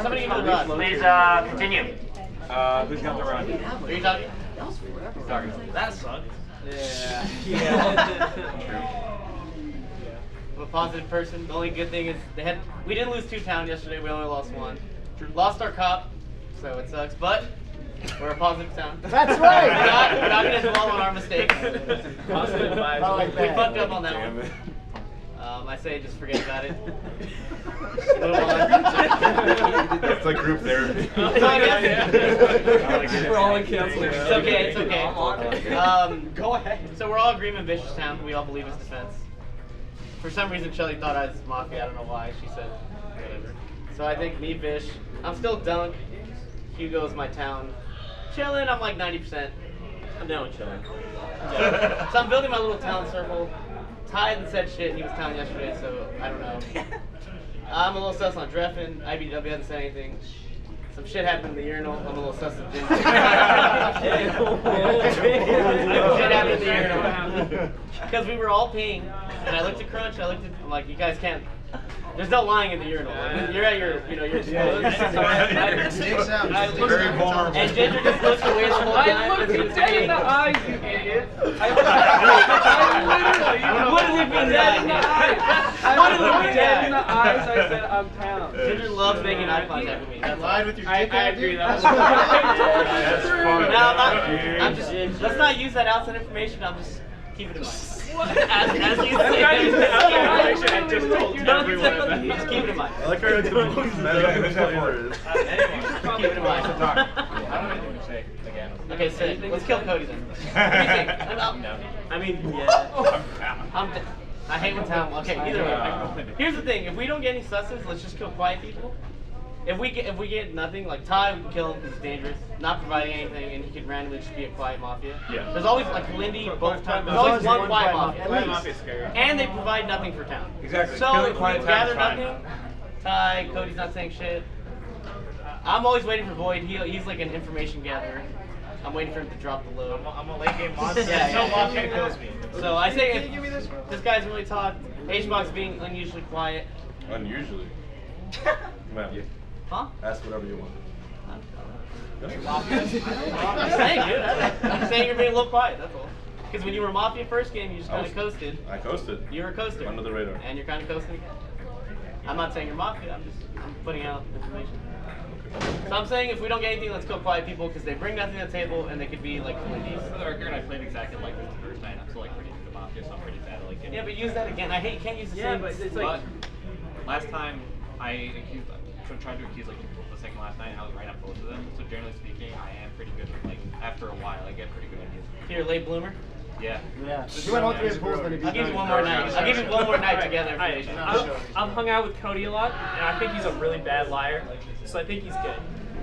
Somebody give me the run. Please continue. Who's got the run? Who are you talking? Who's talking? That sucked. Yeah. I'm a positive person. The only good thing is we didn't lose 2 towns yesterday. We only lost 1. Lost our cop, so it sucks. But we're a positive town. That's right. We're not gonna dwell on our mistakes. Positive vibes. I like We that. fucked up on that one. I say just forget about it. Just move on. It's like group therapy. We're all in counseling. It's okay, it's okay. Go ahead. So we're all agreement Vicious Town. We all believe his defense. For some reason, Shelly thought I was Mafia. I don't know why. She said whatever. So I think me, Vish. I'm still Dunk. Hugo's my town. Chillin', I'm like 90%. I'm down with chilling. Yeah. So I'm building my little town circle. Ty hadn't said shit. He was town yesterday, so I don't know. I'm a little sus on Dreffin. IBW hasn't said anything. Some shit happened in the urinal. I'm a little sus of Ginger. Shit happened in the urinal. Because we were all peeing, and I looked at Crunch. I'm like, you guys can't. There's no lying in the urinal. You're at your, you're exposed. Very vulnerable. And Ginger just looks away the whole time. I looked you dead in the eyes, you idiot. What does it mean dead in the eyes? What does it mean dead in the eyes? I said I'm town. Ginger loves making eye contact with me. That's Lied with your dick. I agree. That was That's funny. No, I'm just. Let's not use that outside information. I'm just keep it in mind. As you say. I just told everyone. Just keep it in mind. I like how it's the most meta player. Just keep it in mind. I don't know what to say again. Okay, sick. Let's kill Cody then. What do you think? No. I mean, yeah. I hate when town. Okay, either way. Here's the thing: if we don't get any susses, let's just kill quiet people. If we get nothing, like Ty, we can kill him because he's dangerous, not providing anything, and he could randomly just be a quiet mafia. Yeah. There's always like Lindy, both times. There's always one quiet mafia. Quiet Mafia is scary. And they provide nothing for town. Exactly. So Killing if we quiet gather town is fine. nothing, Ty, Cody's not saying shit. I'm always waiting for Void. He's like an information gatherer. I'm waiting for him to drop the load. I'm a late game monster. Yeah, No yeah. Mafia kills me. So I say if this guy's really talked, H-Box being unusually quiet. Unusually. Man, Huh? ask whatever you want. I'm saying, dude. I'm saying you're being a little quiet, that's all. Because when you were Mafia first game, you just kind of coasted. I coasted. You were a coaster. Under the radar. And you're kind of coasting again. I'm not saying you're Mafia, I'm putting out information. So I'm saying if we don't get anything, let's kill quiet people because they bring nothing to the table and they could be like Lindy's. For the record, I played exactly like this the first night. I'm still like pretty into Mafia, so I'm pretty bad at like getting. Yeah, but use that again. I hate you can't use the Yeah, same. but it's like last time I tried to accuse like the second last night, and I was right on both of them. So generally speaking, I am pretty good with like after a while, I get pretty good ideas. You're a late bloomer. Yeah. Yeah. If you went all three of pools, then it'd be I'll give you one more night. I'll give you one more night together. I've hung out with Cody a lot, and I think he's a really bad liar. So I think he's good.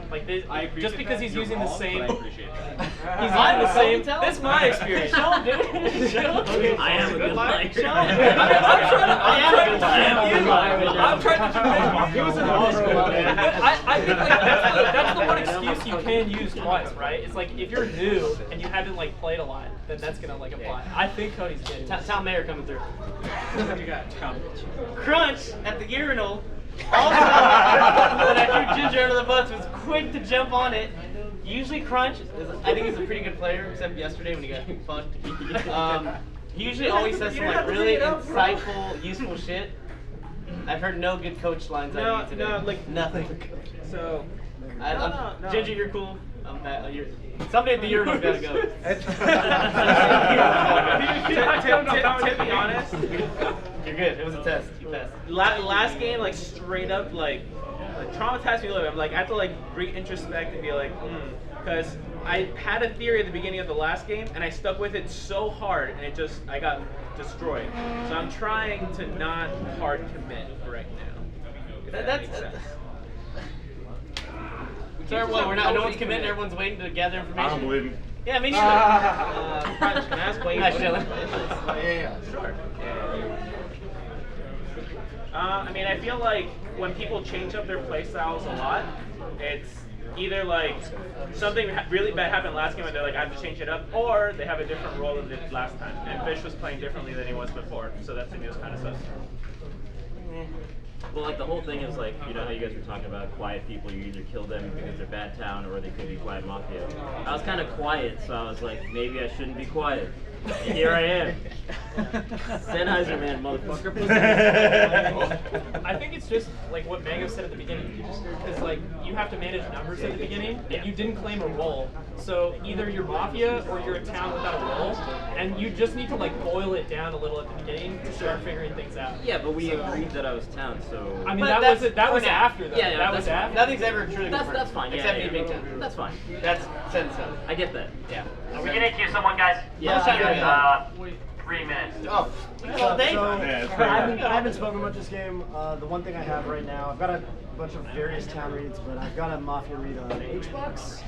Like this, just because he's using the same. He's using the same. That's my experience. Show him, dude. Show him. I am a good liar. Show him. I'm trying to use it. I think like that's the one excuse you can use twice, right? It's like if you're new and you haven't like played a lot, then that's gonna like apply. I think Cody's good. Town mayor coming through. What you got? Crunch at the urinal. Also, when I threw Ginger under the bus, was quick to jump on it. Usually Crunch, I think he's a pretty good player, except yesterday when he got fucked. He usually always says some like really insightful, useful shit. I've heard no good coach lines out of you today. No, like nothing. So, Ginger, you're cool. Somebody at the urinal's gotta go. To be honest, You're good. It was a test. You passed. last game, like straight up, like traumatized me a little bit. I'm like, I have to like re-introspect and be like, because I had a theory at the beginning of the last game, and I stuck with it so hard, and I got destroyed. So I'm trying to not hard commit right now. If that makes sense. So everyone, no one's committing. Everyone's waiting to gather information. I don't believe him. Yeah, me neither. Crunch, can I ask why you Nice chilling. Yeah, sure. I mean, I feel like when people change up their play styles a lot, it's either like something really bad happened last game and they're like, I have to change it up, or they have a different role than they did last time. And Fish was playing differently than he was before, so that to me was kind of sus. Well, like the whole thing is like, you know how you guys were talking about quiet people, you either kill them because they're bad town or they could be quiet mafia. I was kind of quiet, so I was like, maybe I shouldn't be quiet. Here I am. Sennheiser man, motherfucker. I think it's just like what Mango said at the beginning, because like you have to manage numbers at the beginning, and you didn't claim a role. So either you're Mafia or you're a town without a role, and you just need to like boil it down a little at the beginning to start figuring things out. Yeah, but we agreed that I was town, so. I mean, that was after though. Yeah, that was after. Nothing's ever truly confirmed. That's fine. Except yeah, me being town. That's fine. That's set in stone. I get that. Yeah. Are we gonna queue someone, guys? Yeah. 3 minutes. Oh. Well, I haven't spoken much this game. The one thing I have right now, I've got a bunch of various town reads, but I've got a Mafia read on H-Box.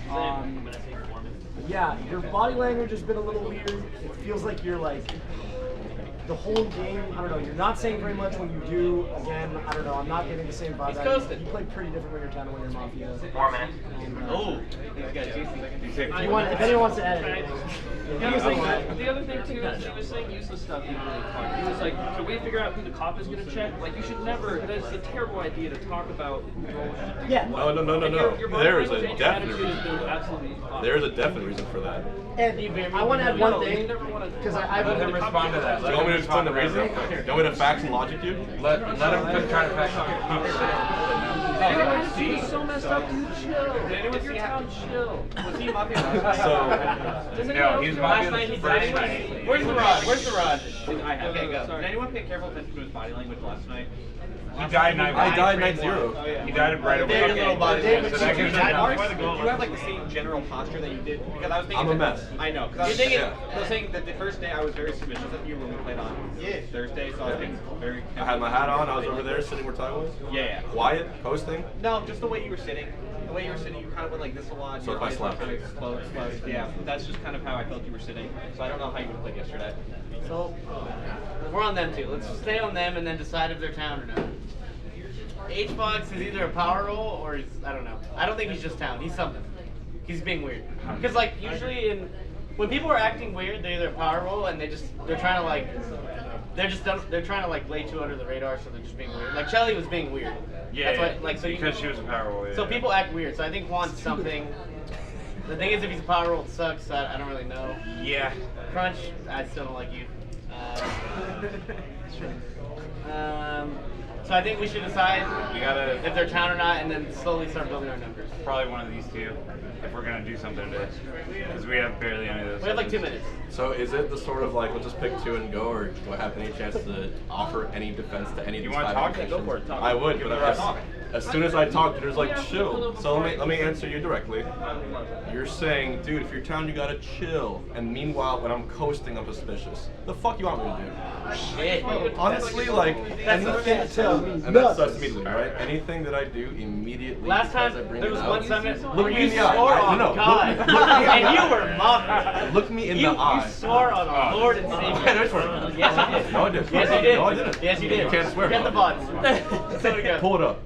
Yeah, your body language has been a little weird. It feels like you're like, the whole game, I don't know, you're not saying very much when you do. Again, I don't know, I'm not getting the same vibe. You play pretty different when you're town and when you're Mafia. 4 minutes. If anyone wants to add anything. The other thing too is he was saying useless stuff. He was like, "Can we figure out who the cop is going to check?" Like, you should never. That's a terrible idea to talk about. Yeah. No. There is a definite reason for that. Absolutely. There is a definite reason for that. And I want to add one thing because I Let him respond to that. Do you want me to explain the reason? Do you want me to facts and logic you? Let him try to fact check. He's so messed up, dude. Chill. Did anyone see how chill? Was he Mafia? No, he's last night he died. Where's the rod? Where's the rod? I have. Okay, go. Did anyone pay careful attention to his body language last night? He died night one. I died night 0. Oh, yeah. He died right away. Very little body language. So that gives him enough. Do you have like the same general posture that you did? Because I was thinking I'm a mess. I know. Because I was saying that the first day I was very suspicious of you when we played on Thursday, so I was being very. I had my hat on. I was over there sitting where Ty was. Yeah. Quiet, hosting. No, just the way you were sitting. The way you were sitting, you kind of went like this a lot. So Your if I eyes slept. were kind of closed. Yeah, that's just kind of how I felt you were sitting. So I don't know how you would have played yesterday. So, we're on them too. Let's stay on them and then decide if they're town or not. H-Box is either a power roll or he's, I don't know. I don't think he's just town. He's something. He's being weird. Because like usually when people are acting weird, they're either a power roll and they're trying to like, they're trying to like lay too under the radar, so they're just being weird. Like Shelly was being weird. Yeah, That's why, like, so because she was a power roll. So people act weird. So I think Juan's something. The thing is, if he's a power roll, it sucks. So I don't really know. Yeah. Crunch, I still don't like you. So I think we should decide if they're town or not, and then slowly start building our numbers. Probably one of these two, if we're gonna do something today, because we have barely any of those. We have like 2 minutes. So is it the sort of like we'll just pick 2 and go, or do I have any chance to offer any defense to any of these 5 options? Go for it. Talk. I would, but as soon as I talk, there's like chill. So let me answer you directly. You're saying, dude, if you're town, you gotta chill. And meanwhile, when I'm coasting, I'm suspicious. The fuck you want me to do? Shit. Honestly, like anything. And that's us immediately, right? Anything that I do immediately. Last time because I bring there was it one up, summit look where me you in the eye. swore on No, God, look me in the and eye. you were mocking. Look me in the eye. You swore on our Lord and Savior. Yeah, there's one. Yes, you did. No, I didn't. Yes, you did. No, I didn't. Yes, you did. You can't swear. Get the bots. So we go. Pull it up.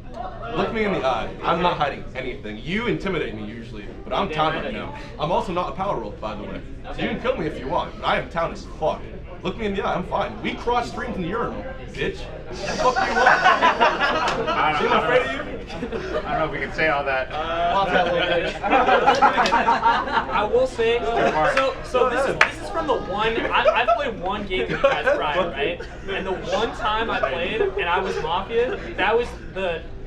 Look me in the eye. I'm not hiding anything. You intimidate me usually, but I'm town right now. I'm also not a power roll, by the way. So you can kill me if you want, but I am town as fuck. Look me in the eye, I'm fine. We cross streams in the urinal, bitch. What the fuck do you want? See, I'm afraid of you? I don't know if we can say all that. I will say, so this is from the one, I've played one game with you guys prior, right? And the one time I played and I was Mafia, that was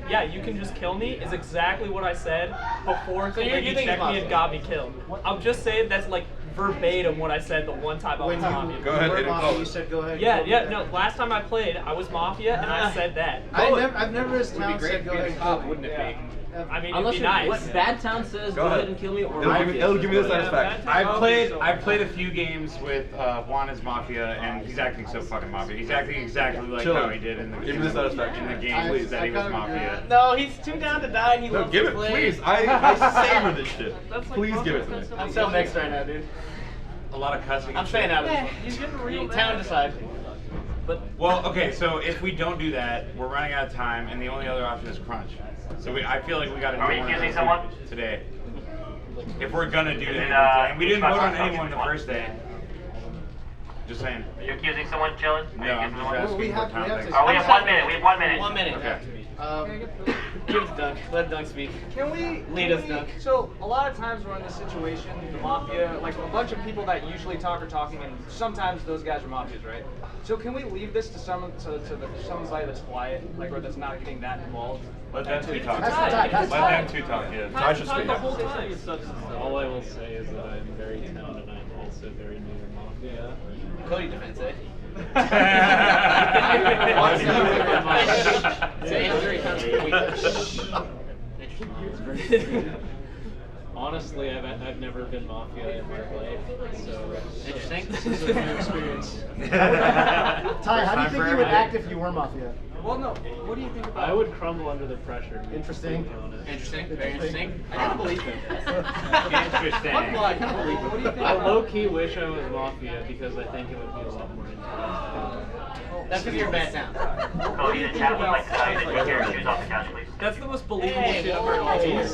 yeah, you can just kill me is exactly what I said before So you he think checked me and got me killed. I'm just saying that's like verbatim what I said the one time I was Mafia. Go ahead, You said go ahead. Yeah, no, last time I played, I was Mafia and I said that. I've never as town said go ahead. Wouldn't it be? I mean, Unless it'd be nice. what Bad Town says, go ahead and kill me, or It'll give me the satisfaction. I've played a few games with Juan as Mafia, and he's acting so fucking Mafia. He's acting exactly like how he did in the Give me the satisfaction. in the game Please. that he was Mafia. No, he's too down to die and he No, wants give to it, play. please. I savor this shit. Please give it to me. I'm so mixed right now, dude. A lot of cussing. I'm staying out of this one. Town decide. Well, okay, so if we don't do that, we're running out of time, and the only other option is crunch. So I feel like we got to do Are we one of accusing those someone? today. If we're gonna do anything, it, and we didn't it's vote on not anyone the one. first day. Just saying. Are you accusing someone, Chillin? No, I'm just asking we what have Tom to- thinks. Oh, we have 1 minute. We have 1 minute. 1 minute. Okay. Give it to Dunk. Let Dunk speak. Can we Lead us, Dunk. So a lot of times we're in this situation, the Mafia, like a bunch of people that usually talk are talking, and sometimes those guys are Mafias, right? So can we leave this to somebody that's quiet, like or that's not getting that involved? Let them two talk. Let them two talk. Yeah. Ty should speak. The whole time. All I will say is that I'm very talented and I'm also very new to Mafia. Cody defense, eh? Honestly, I've never been Mafia in my life, so Interesting. This is a new experience. Ty, how do you think you would act if you were Mafia? Well, no. What do you think about? I would crumble under the pressure. Interesting. Interesting. Very interesting. I can't believe him. Interesting. I can't believe it. What do you think? I low-key wish I was Mafia because I think it would be a lot more interesting. That's because you're a bad town. Cody, the chat would like to tell you to take your shoes off the couch, please. That's the most believable shit I've heard all Can year.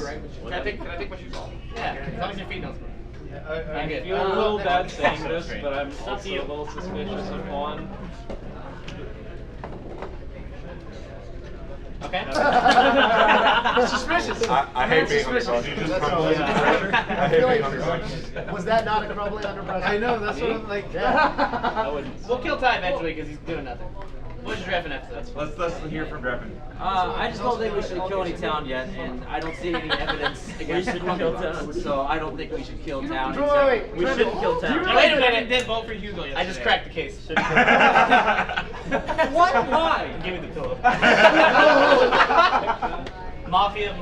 I take my shoes off? Yeah, as long as your feet don't squeeze. I feel a little bad saying this, but I'm also a little suspicious of Juan. Okay. Suspicious. I hate being under pressure. You just That's crumble all, under yeah. pressure. I hate being under pressure. Was that not a crumbling under pressure? I know, that's what I'm like. I wouldn't. We'll kill Ty eventually because he's doing nothing. What's your draft episode? Let's hear from Dreffen. I just don't think we should kill any town yet, and I don't see any evidence against kill town. So I don't think we should kill town. Wait. We shouldn't kill town. Wait a minute, didn't vote for Hugo yesterday. I just cracked the case. What? Why? Give me the pillow. Mafia.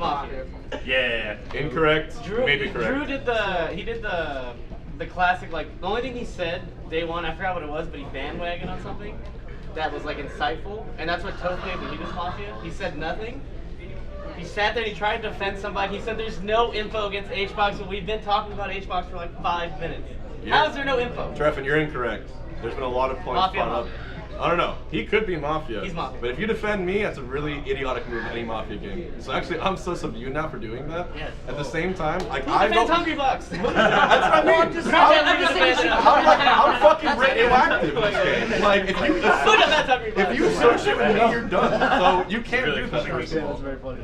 Yeah. Incorrect. Maybe correct. Drew did the classic, like, the only thing he said day one, I forgot what it was, but he bandwagoned on something that was like insightful, and that's what totally made the Judas Mafia. He said nothing. He sat there and he tried to defend somebody. He said there's no info against HBox, but we've been talking about HBox for like 5 minutes. How is there no info? Treffen, you're incorrect. There's been a lot of points Mafia, brought up. I don't know. He could be Mafia. He's Mafia. But if you defend me, that's a really idiotic move in any Mafia game. So actually, I'm sus of you now for doing that. Yes. At the same time, like Who I defends don't. Hungry Bucks? That's what I mean. I'm just saying. I'm fucking radioactive in this game. Like if you associate with me, you're done. So you can't do that first of all. That's very funny.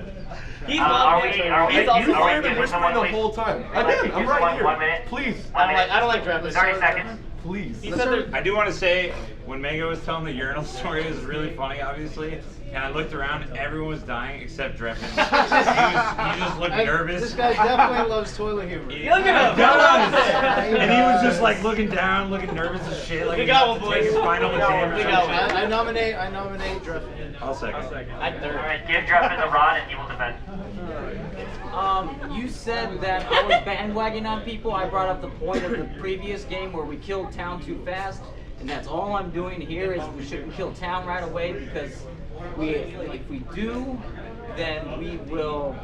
He's Are Mafia. we He's also You've are we been giving whispering someone, the please? whole time. I'd like to Again, I'm use right here. 1 minute. Please. I don't like draft. 30 seconds. Please. He said there. I do want to say, when Mango was telling the urinal story, it was really funny, obviously. And I looked around, and everyone was dying except Dreffen. he just looked nervous. This guy definitely loves toilet humor. Look at him. And he was just like looking down, looking nervous as shit. Like We he got was one, about to take boys. his final exam or We some got shit. one. I nominate Dreffen. I'll second. I third. Alright, give Dreffen the rod and he will defend. You said that I was bandwagoning on people. I brought up the point of the previous game where we killed town too fast, and that's all I'm doing here is we shouldn't kill town right away because if we do, then we will.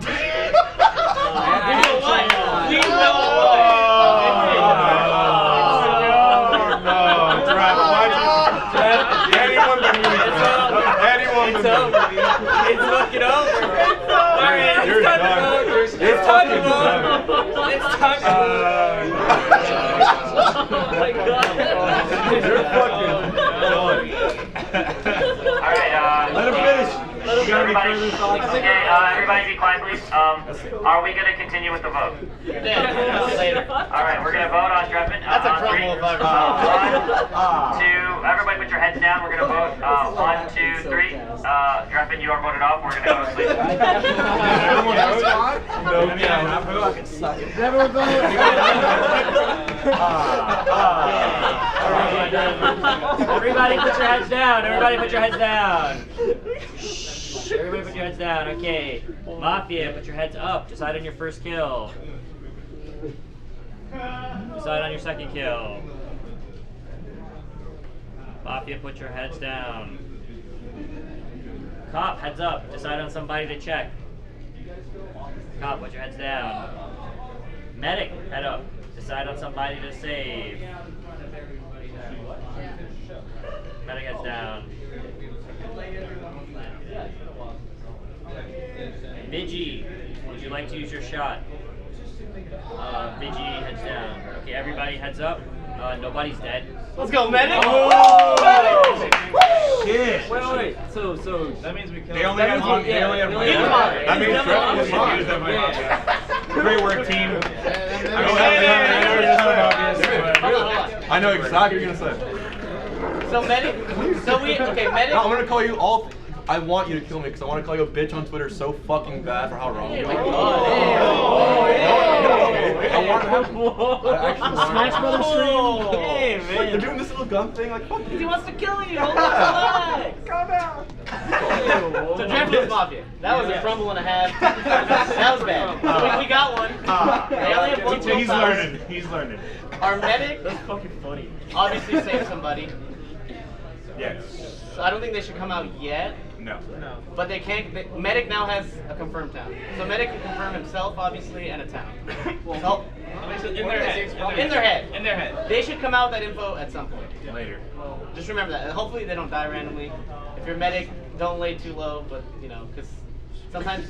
We know what? We know It's over. It's fucking over. Alright, it's time to vote. It's time to vote. It's time to vote. Oh my god. You're fucking done. Alright, Let him finish. You got any further thoughts? Okay, everybody be quiet, please. Are we going to continue with the vote? Yeah, later. Alright, we're going to vote on Dreffen. That's a on crumble three. if I ever saw it. 1, 2, everybody put your heads down. We're going to vote 1, 2, 3. Dreffen, you are voted off. We're going to go to sleep. Never Everybody put your heads down. Everybody put your heads down. Everybody put your heads down. Okay. Mafia, put your heads up. Decide on your first kill. Decide on your second kill. Mafia, put your heads down. Cop, heads up. Decide on somebody to check. Cop, put your heads down. Medic, head up. Decide on somebody to save. Medic, heads down. Vigi, would you like to use your shot? Vigi, heads down. Okay, everybody heads up. Nobody's dead. Let's go, medic! Oh! shit. Wait. So That means we killed. They only had one. They only had one. That means Dreffen was wrong. Great work, team. I know exactly what you're gonna say. So medic. Medic. No, I'm gonna call you all. I want you to kill me because I want to call you a bitch on Twitter so fucking bad for how wrong you are. I want to have Smash Brothers stream. Hey, man. They're doing this little gun thing, like fuck you. He wants to kill you. Hold on, relax. Calm down. So Dreffin's Mafia. That was a crumble and a half. That was bad. We got one. They only have one kill. He's learning. He's learning. Our medic. That's fucking funny. Obviously saved somebody. Yes. So I don't think they should come out yet. No. But they can't. Medic now has a confirmed town. So Medic can confirm himself, obviously, and a town. So, In their head. in their head. In their head. They should come out with that info at some point. Later. Just remember that. Hopefully they don't die randomly. If you're Medic, don't lay too low. But because sometimes.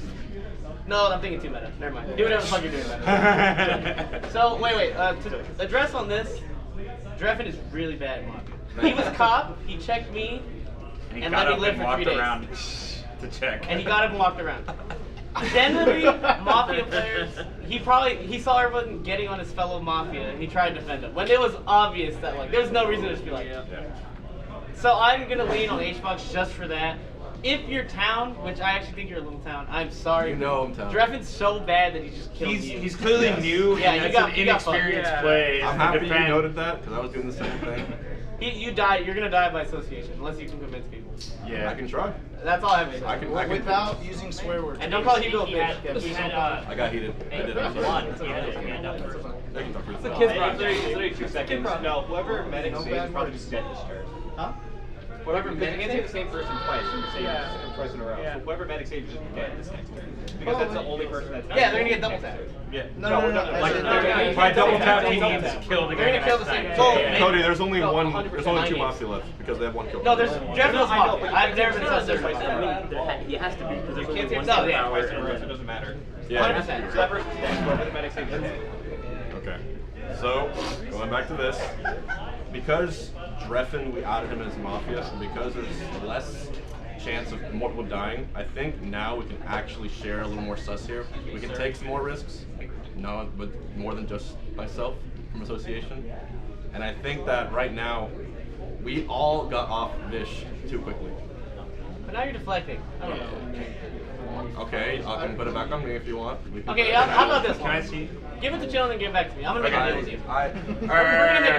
No, I'm thinking too meta. Never mind. Do whatever the fuck you're doing, meta. So wait. To address on this, Dreffen is really bad at Mafia. He was a cop. He checked me. He And got let me up live and for walked 3 days. around to check. And he got up and walked around. Generally, Mafia players, he saw everyone getting on his fellow Mafia and he tried to defend him. When it was obvious that there's no reason to just be like, So I'm gonna lean on HBox just for that. If you're town, which I actually think you're a little town, I'm sorry. You know I'm town. Dreffen's so bad that he just killed you. He's clearly new. Yeah, and you that's got an inexperienced play. I'm happy you noted that because I was doing the same thing. You die. You're gonna die by association unless you can convince people. Yeah, I can try. That's all I have to say. I can Without using swear words. And don't call Hugo a He bitch. had I got heated. I did. I'm sorry. one. He had his hand up. They can talk for It's a themselves. kid's problem. It's literally 2 seconds. No, whoever medic saves is probably just dead this turn. Huh? Whatever medic, you can't save the same person twice in the same twice in a row. So whoever medic saves is dead this next turn. Because that's the only person that's Yeah, they're gonna get double tapped. Yeah. No. By double tap, he means kill the guy. They're gonna kill the same. next So, time. Cody, there's only one. There's only 2 90. Mafia left because they have 1 kill. No, there's Dreffen's Mafia. I've never been such a He has to be because there's only can't save one the same power. twice in a row, so it doesn't matter. Yeah. 100%. So that person's dead. Whoever the medic saves is dead. Okay. So, going back to this, because Dreffen, we outed him as Mafia, and because there's less chance of more people dying, I think now we can actually share a little more sus here. We can take some more risks, no, but more than just myself from association. And I think that right now, we all got off Vish too quickly. But now you're deflecting. I don't know. Okay, I can put it back on me if you want. We can Okay, how about this Can I one? see? Give it to Chill and then give it back to me. I'm gonna make a deal with you. We're gonna make a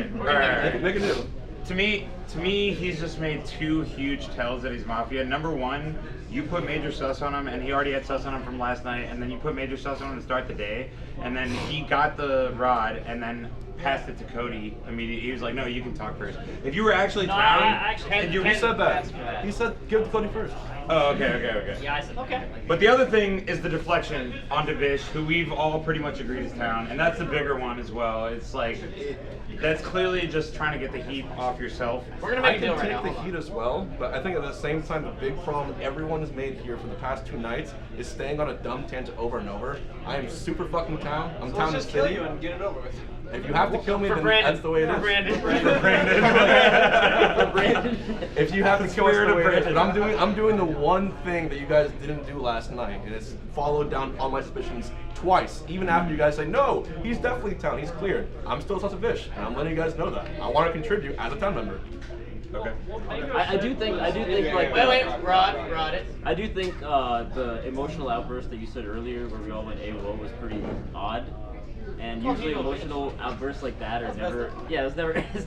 deal. We're gonna make a deal. Make a deal. To me, he's just made 2 huge tells that he's Mafia. Number one, you put major sus on him, and he already had sus on him from last night, and then you put major sus on him to start the day, and then he got the rod, and then passed it to Cody immediately. He was like, no, you can talk first. If you were actually No, town, I actually- He said that. He said give it to Cody first. Oh, okay. Yeah, I said okay. But the other thing is the deflection onto Vish, who we've all pretty much agreed is town, and that's the bigger one as well. It's like, that's clearly just trying to get the heat off yourself. We're gonna I make a deal can right take now. the heat as well, but I think at the same time, the big problem everyone has made here for the past 2 nights is staying on a dumb tangent over and over. I am super fucking town. I'm So town let's and just kill city. you and get it over with. If you have to kill me, For then Brandon. that's the way it is. For Brandon. For Brandon. If you have to kill us the way it is, but I'm doing the one thing that you guys didn't do last night, and it's followed down all my suspicions twice. Even after you guys say no, he's definitely town. He's cleared. I'm still such a fish, and I'm letting you guys know that. I want to contribute as a town member. Okay. I do think like Wait, Rod it. I do think the emotional outburst that you said earlier, where we all went AWOL, was pretty odd. And usually emotional outbursts like that are never, it's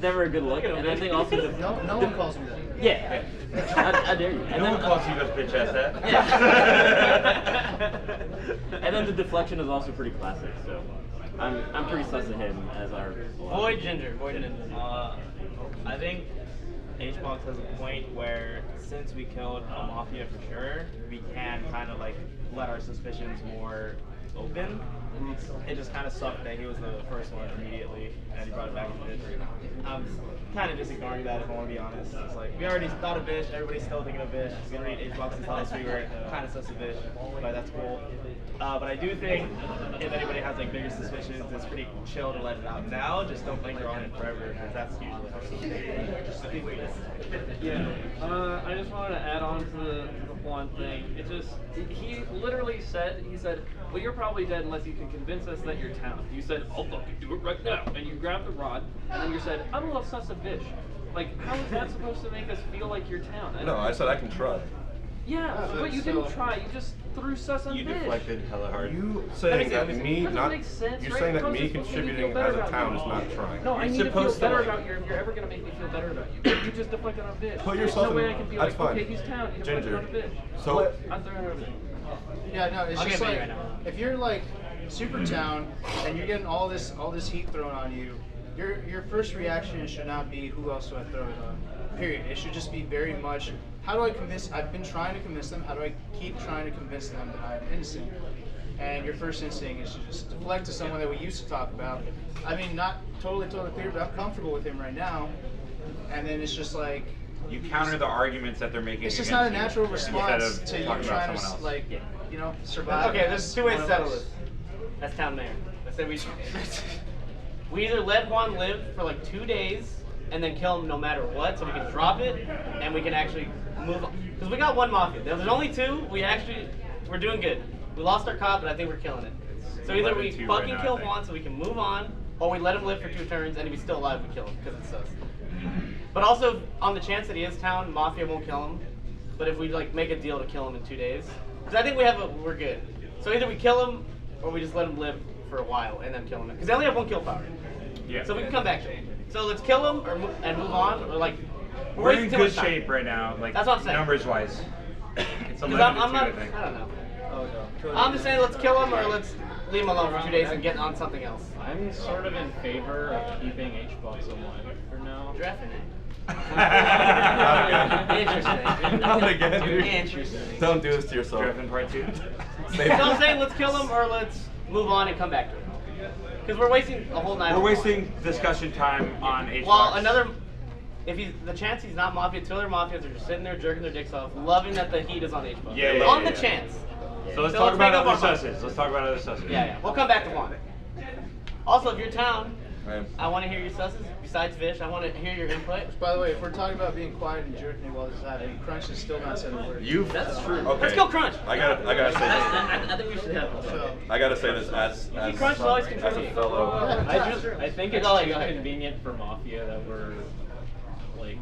never a good look. And I think also the No one calls me that. yeah, I dare you. And No then, one calls you those bitch ass that. and then the deflection is also pretty classic. So I'm pretty sus of him as our Void Ginger. I think HBox has a point where since we killed a Mafia for sure, we can kind of like let our suspicions more open. It just kind of sucked that he was the first one immediately, and he brought it back to Vish. I'm kind of just ignoring that if I want to be honest. It's like, we already thought of Vish, everybody's still thinking of Vish. It's gonna read HBox's house, we were kind of sus of Vish, but that's cool. But I do think if anybody has like bigger suspicions, it's pretty chill to let it out now. Just don't linger on it forever, because that's usually how I just wanted to add on to the one thing. He literally said, well, you're probably dead unless you can convince us that you're town. You said, I'll fucking do it right now. And you grabbed the rod, and then you said, I'm a little sus of Vish. Like, how is that supposed to make us feel like you're town? No, I said I can try. Yeah, but you didn't try. You just threw sus on You Vish. deflected hella hard. You saying that me Doesn't not make sense, you're right? saying that Coach me is supposed to make you contributing feel better as a about town you. is not trying. No, I You're need to feel supposed to, better like- about you if you're ever going to make me feel better about you. You just deflected on Vish. Put There's yourself no way in- I can be that's like, fine. okay, he's town. He deflected Ginger. on Vish. So I'm throwing it over there. Yeah, no, it's I'll just get like Manny right now. if you're like super town and you're getting all this heat thrown on you, your first reaction should not be who else do I throw it on. Period. It should just be very much how do I convince? I've been trying to convince them. How do I keep trying to convince them that I'm innocent? And your first instinct is to just deflect to someone that we used to talk about. I mean, not totally clear, but I'm comfortable with him right now. And then it's just like You counter the arguments that they're making. it's just not a against natural you response instead of to you talking about trying someone to else. survive. Okay, there's two ways to One of settle us. this. That's town mayor. I said we either let Juan live for like 2 days and then kill him no matter what, so we can drop it and we can actually move on. Because we got one mafia. There's only two. We're doing good. We lost our cop, but I think we're killing it. So either we 11-2 fucking right now, kill I think. Juan so we can move on, or we let him live for 2 turns, and if he's still alive, we kill him because it's sus. But also, on the chance that he is town, mafia won't kill him. But if we like make a deal to kill him in 2 days, because I think we're good. So either we kill him, or we just let him live for a while and then kill him. Because they only have 1 kill power. Yeah. So we can come back to him. So let's kill him and move on, or like We're in wasting too good much time. shape right now, like That's what I'm saying. numbers wise. It's 11 Because to I'm 2, not. I think. I don't know. I'm just saying, let's kill him or let's leave him alone for 2 days and get on something else. I'm sort of in favor of keeping H-Box alive for now. Drafting it. Interesting. Not again, dude. Interesting. Don't do this to yourself. Driven part 2. So I'm saying, let's kill him or let's move on and come back to him. Because we're wasting a whole night. We're on wasting discussion time on H-Box. Well, the chance he's not Mafia, 2 other Mafias are just sitting there jerking their dicks off, loving that the heat is on H-Box. Yeah, On yeah, the yeah. chance. So let's So talk let's about make up other our mind. susses. Let's talk about other susses. Yeah. We'll come back to Juan. Also, if you're town, Right. I want to hear your susses. Besides Vish, I want to hear your input. By the way, if we're talking about being quiet and jerking while this is happening, Crunch is still not said a word. That's true. Okay. Let's go Crunch. I gotta say this. I think we should have. I gotta say this as Crunch is always a contributing. fellow. I think it's Go ahead, too go ahead. convenient for Mafia that we're like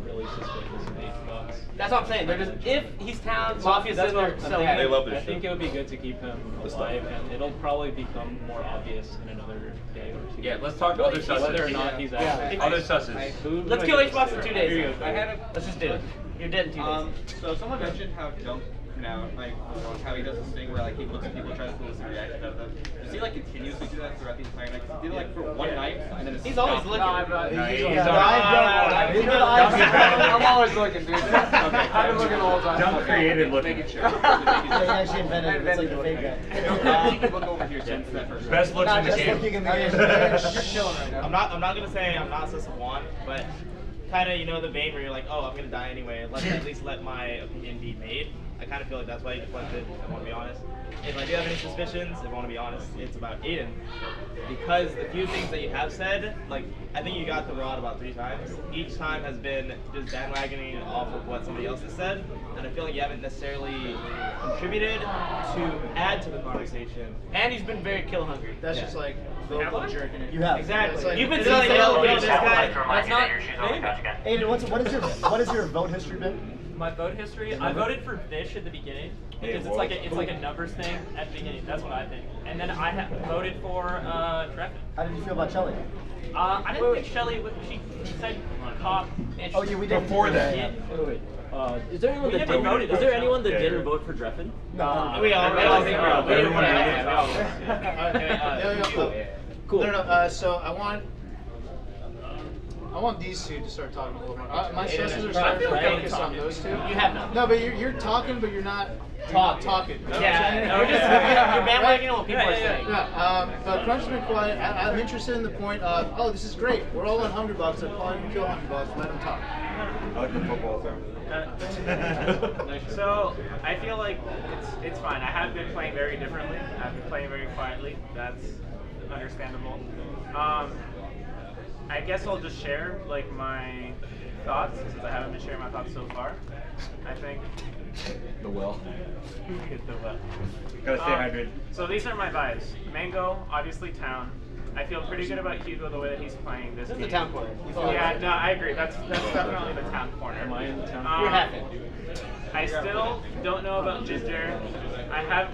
really suspicious of H-Box. That's what I'm saying. They're just if he's town, Mafia's That's in what there. I'm So thinking. They love this I think shit. it would be good to keep him This alive, and it'll probably become more obvious in another day or 2. Yeah, let's talk other susses. Whether or not he's actually. Other susses. Let's kill H-Box in 2 days. Here you go. Let's just do it. You're dead in 2 days. So someone mentioned how Dunk, like how he does this thing where like he looks at people and tries to elicit a reaction out of them. Does he like continuously do that throughout the entire night? 'Cause he did it like for one night and then it's He's always looking. I'm always looking, dude. I've been looking the whole time. Dunk created looking. Yeah, he actually invented it. It's like the fake guy. look over here since that first. Best looks in the Just game. looking in the game. You're chilling right now. I'm not gonna say I'm not sus of Juan, but kind of the vein where you're like, oh, I'm gonna die anyway. Let's at least let my opinion be made. I kind of feel like that's why he deflected. I want to be honest. If I do have any suspicions, if I want to be honest, it's about Aiden. Because the few things that you have said, like, I think you got the rod about 3 times. Each time has been just bandwagoning off of what somebody else has said. And I feel like you haven't necessarily contributed to add to the conversation. And he's been very kill hungry. That's just like vocal jerking it. You have. Exactly. It's like- You've been it's telling like- Yellow, Please this have a guy. light to remind That's you that not. your shoes on the couch again. Aiden, what is your vote history been? My vote history, I voted for Vish at the beginning because it's like a numbers thing at the beginning. That's what I think. And then I voted for Treffin. How did you feel about Shelly? I didn't think Shelly. She said cop. And Oh yeah, we did. Before that. Yeah. Is there anyone We that never didn't? voted Is there on anyone that Yeah, didn't yeah. vote for Dreffin? No. We all think we're all. Everyone Cool. No, so I want. I want these two to start talking a little more. My sisters are starting to focus on those two. You have none. No, but you're talking, but you're not talking. You know what I'm saying? You're bandwagoning what people are saying. Yeah, but Crunch has been quiet. I'm interested in the point of, oh, this is great. We're all on $100. I'd probably kill $100. Let them talk. I like the football term. So I feel like it's fine. I have been playing very differently. I've been playing very quietly. That's understandable. I guess I'll just share like my thoughts since I haven't been sharing my thoughts so far. I think The well. Hit the well. Gotta stay hydrated. So these are my vibes. Mango, obviously Town. I feel pretty good about Hugo the way that he's playing this game. The Town corner. Yeah, no, I agree. That's definitely the Town corner. Am I in the Town corner? You're happy. I still don't know about Ginger.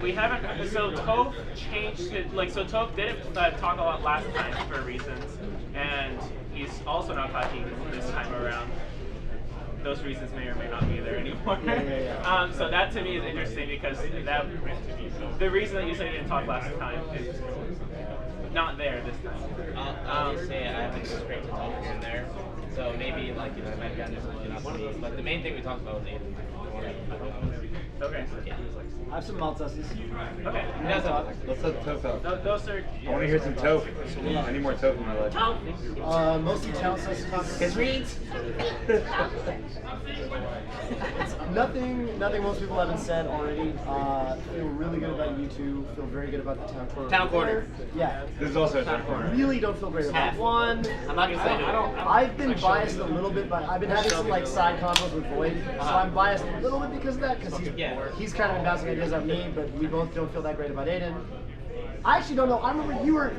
We haven't. So Toph changed it. Like, so Toph didn't talk a lot last time for reasons, and he's also not talking this time around. Those reasons may or may not be there anymore. So that to me is interesting because the reason that you said you didn't talk last time is not there this time. I'll say I haven't scraped the top in there, so maybe like you know I might have gotten something else to me. But the main thing we talked about was Aiden. Okay. I have some Maltesers. Okay. Let's set Toph out. Those are. I want to hear some Toph. I need more Toph in my life. Mostly Town says His reads. Nothing most people haven't said already. Feel really good about you two. Feel very good about the Town corner. Town corner. Yeah. This is also a Town corner. Really don't feel great about it. One. I'm not gonna say no. I've been biased a little bit, but I've been having some like side combos with Void, so I'm biased a little bit because of that. Because he's kind of been bouncing ideas on me, but we both don't feel that great about Aiden. I actually don't know. I remember you were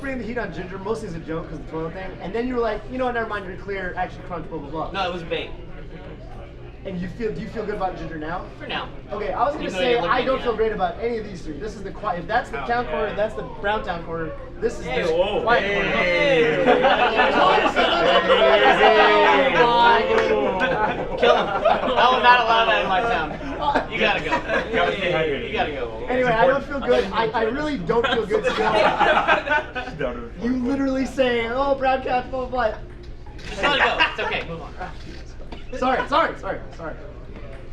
bringing the heat on Ginger mostly as a joke because of the toilet thing, and then you were like, you know what? Never mind. You're clear. Actually, Crunch. Blah blah blah. No, it was bait. And do you feel good about Ginger now? For now. Okay, I was gonna say I don't feel great about any of these three. This is the quiet. If that's the Town corner, that's the Brown Town corner. This is the quiet corner. Kill him. I will not allow that in my town. You gotta go. You gotta go. Anyway, I don't feel good. I really don't feel good still. You literally say, oh, Brown Cat, blah, blah, blah. Just let it go. It's okay. Move on. Sorry.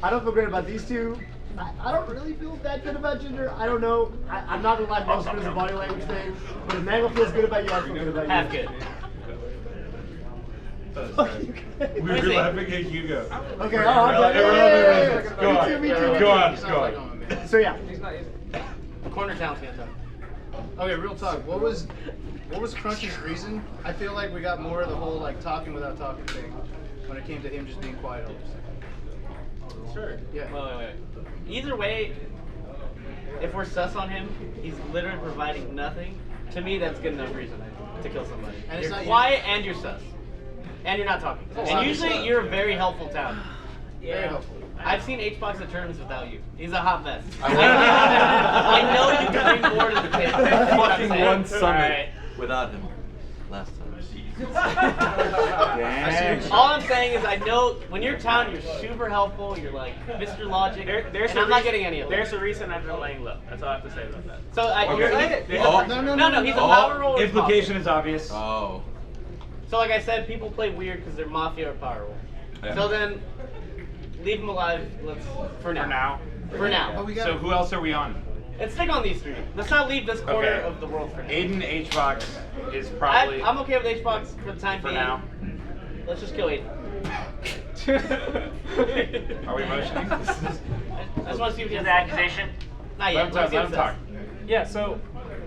I don't feel great about these two. I don't really feel that good about Ginger. I don't know. I'm not gonna lie, most of it is a body language thing. But if Mango feels good about you, I feel good about you. Half good. We were laughing at Hugo. Okay, Go on. So yeah. Corner Town's gonna talk. Okay, real talk. What was Crunch's reason? I feel like we got more of the whole like talking without talking thing when it came to him just being quiet all the time. Sure. Yeah. Wait. Either way, if we're sus on him, he's literally providing nothing. To me, that's good enough reason to kill somebody. And it's You're not quiet and you're sus. And you're not talking. And usually you're a very helpful town. Very helpful. I've seen H-Box at tournaments without you. He's a hot mess. I know you can bring more to the table. Fucking one summit without him last time. All I'm saying is I know when you're town, you're super helpful. You're like Mr. Logic, and I'm not getting any of it. There's a reason I've been laying low. That's all I have to say about that. So No. He's a power roller. Implication is obvious. Oh. So like I said, people play weird because they're Mafia or power roll. Yeah. So then, leave him alive. For now. So who else are we on? Let's stick on these three. Let's not leave this corner of the world for now. Aiden H-Box is probably. I'm okay with H-Box for the time being. For now. Let's just kill Aiden. Are we motioning? I just want to see what he has The accusation. Not yet. Let him talk. Yeah, so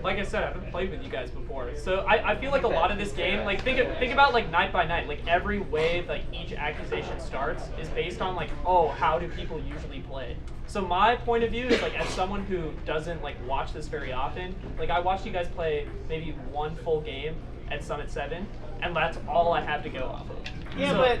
like I said, I haven't played with you guys before. So I feel like a lot of this game, like think about like night by night, like every way like each accusation starts is based on like, oh, how do people usually play? So my point of view is like as someone who doesn't like watch this very often, like I watched you guys play maybe one full game at Summit 7, and that's all I have to go off of. Yeah, So- but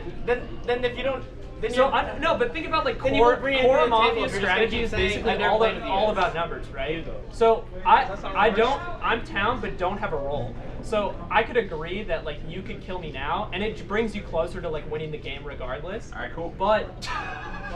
then if you don't, then so you're, I no, but think about like then you core won't bring it to the Mafia table if you're just strategy gonna is keep saying, basically "I've never played with you all guys." about numbers, right? So I'm town but don't have a role. So I could agree that like you could kill me now, and it brings you closer to like winning the game regardless. All right, cool. But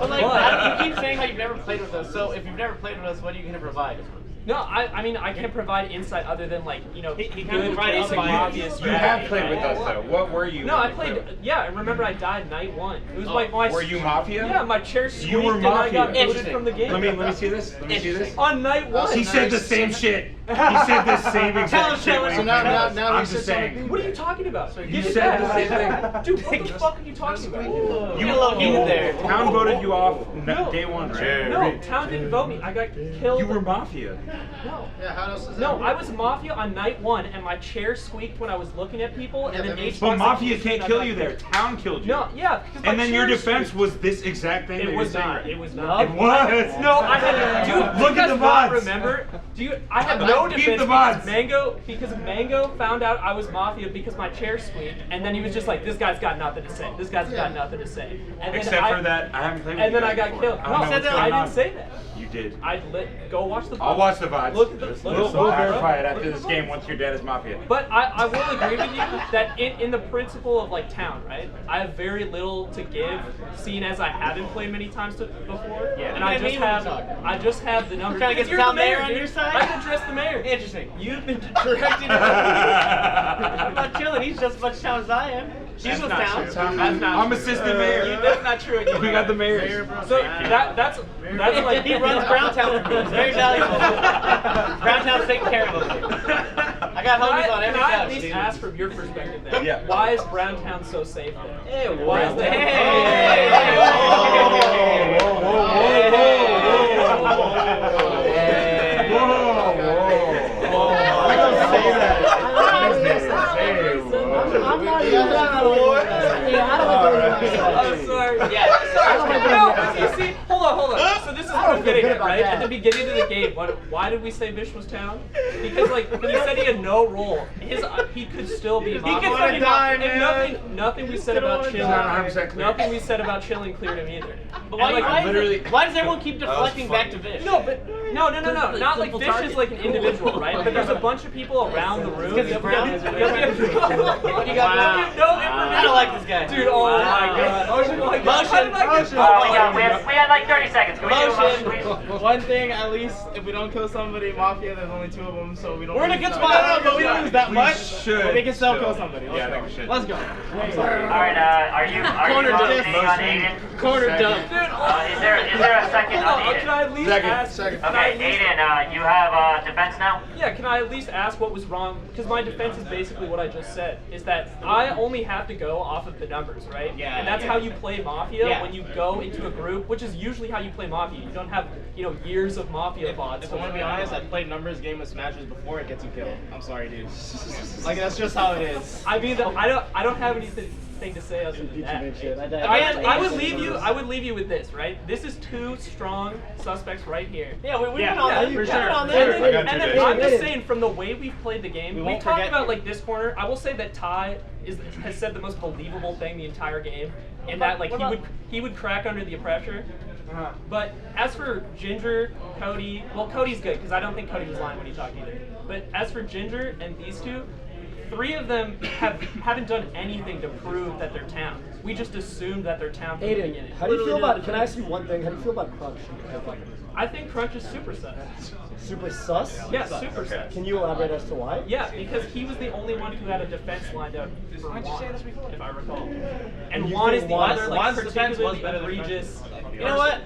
like you keep saying how you've never played with us. So if you've never played with us, what are you gonna provide? No, I mean I can't provide insight other than like He good, can provide basic insight. Mafia You strategy. have played with us though. What were you? No, when I you played. Yeah, I remember I died night 1. It was my. Were you Mafia? Yeah, my chair squeaked You were and I got Mafia. booted from the game. Let me see this. Let me see this. On night 1. He said the same shit. He said the same exact shit. when So he now played. he I'm said just saying. What are you talking about? You said the same thing. Dude, what the fuck are you talking about? You get a little heated there. Town voted you off No. day 1, right? No, Town didn't vote me. I got killed. You were Mafia. No. Yeah, how else is that? No, I was Mafia on night 1, and my chair squeaked when I was looking at people, and then H. But Mafia can't kill you there. Town killed you. No, yeah. because my And then your chair defense squeaked. was this exact thing. It that was you're saying not. right? It was not. It was. No, I had. Dude, Look do you at the guys not VODs. remember? I had I no keep defense the because VODs. Mango found out I was Mafia because my chair squeaked, and then he was just like, "This guy's got nothing to say. This guy's got nothing to say." And then Except for that, I haven't played with And you then I guys got before. killed. I No, don't know what's going I on. didn't say that. You did. Go watch the VODs. I'll watch the VODs. Look at the. We'll verify it after this game once you're dead as Mafia. But I will agree with you that in the principle of like Town, right? I have very little to give, seeing as I haven't played many times before. Yeah. And I just have the numbers. Trying to get You're the town the mayor mayor on dude. your side? I can address the mayor. Interesting. You've been directing. I'm not chilling. He's just as much town as I am. She's with town. That's not I'm true. assistant mayor. That's not true. We got the mayor. So that's like He runs Browntown for me. It's very valuable. Browntown's taking care of him. I got homies on every Can I couch, at least dude. ask from your perspective then? Yeah. Why is Browntown so safe there? Hey, Why is that? I'm sorry. Yeah. No, you see, hold on. So this is what I'm getting at, right? At the beginning of the game, why did we say Vish was Town? Because like he said he had no role. He could still be. He could fucking die, man. Nothing we said about chilling. not 100% clear. Nothing we said about chilling cleared him either. But why, And, like, why does everyone keep deflecting back to Vish? No, but no. Not like Vish is like an individual, right? But there's a bunch of people around the room. Because he's brown? What do you got? Wow. No information. I don't like this guy. Dude, oh my god. Motion. We had like 30 seconds. Can we do a motion, please? One thing, at least, if we don't kill somebody, Mafia, there's only 2 of them, so we don't. We're in a good lose spot. that. No, but we don't lose that We much. should But we can still still. kill somebody. Let's Yeah, I go. think we should. Let's go. Alright, are you Corner voting dump. on Aiden? Corner dump. Is there a second on Can I Aiden? at least ask? Okay, Aiden, you have defense now? Yeah, can I at least ask what was wrong? Because my defense is basically what I just said, is that I only have to go off of the numbers, right? Yeah, And that's yeah. how you play Mafia Yeah. when you go into a group, which is usually how you play Mafia. You don't have, years of Mafia VODs. If I want to be honest, I played numbers game with Smashers before it gets you killed. I'm sorry, dude. Like that's just how it is. I mean, I don't have anything to say other than that. Right? I would leave you with this, right? This is 2 strong suspects right here. Yeah, we've Yeah, been on that. for We've sure. been on And that. then, and then I'm just saying, from the way we've played the game, We we won't talked forget about you. like this corner. I will say that Ty has said the most believable thing the entire game, in that like he would crack under the pressure. But as for Ginger, Cody, well, Cody's good because I don't think Cody was lying when he talked either. But as for Ginger and these 2, 3 of them haven't done anything to prove that they're Town. We just assumed that they're Town from the Aiden, beginning. how do you feel about? Can I ask you one thing? How do you feel about Crunch? I think Crunch is super sus. Super sus? Yeah, super sus. Can you elaborate as to why? Yeah, because he was the only one who had a defense lined up for Juan, if I recall. And You Juan think is the Juan's- other, like, Juan's defense was particularly better than egregious. You know what?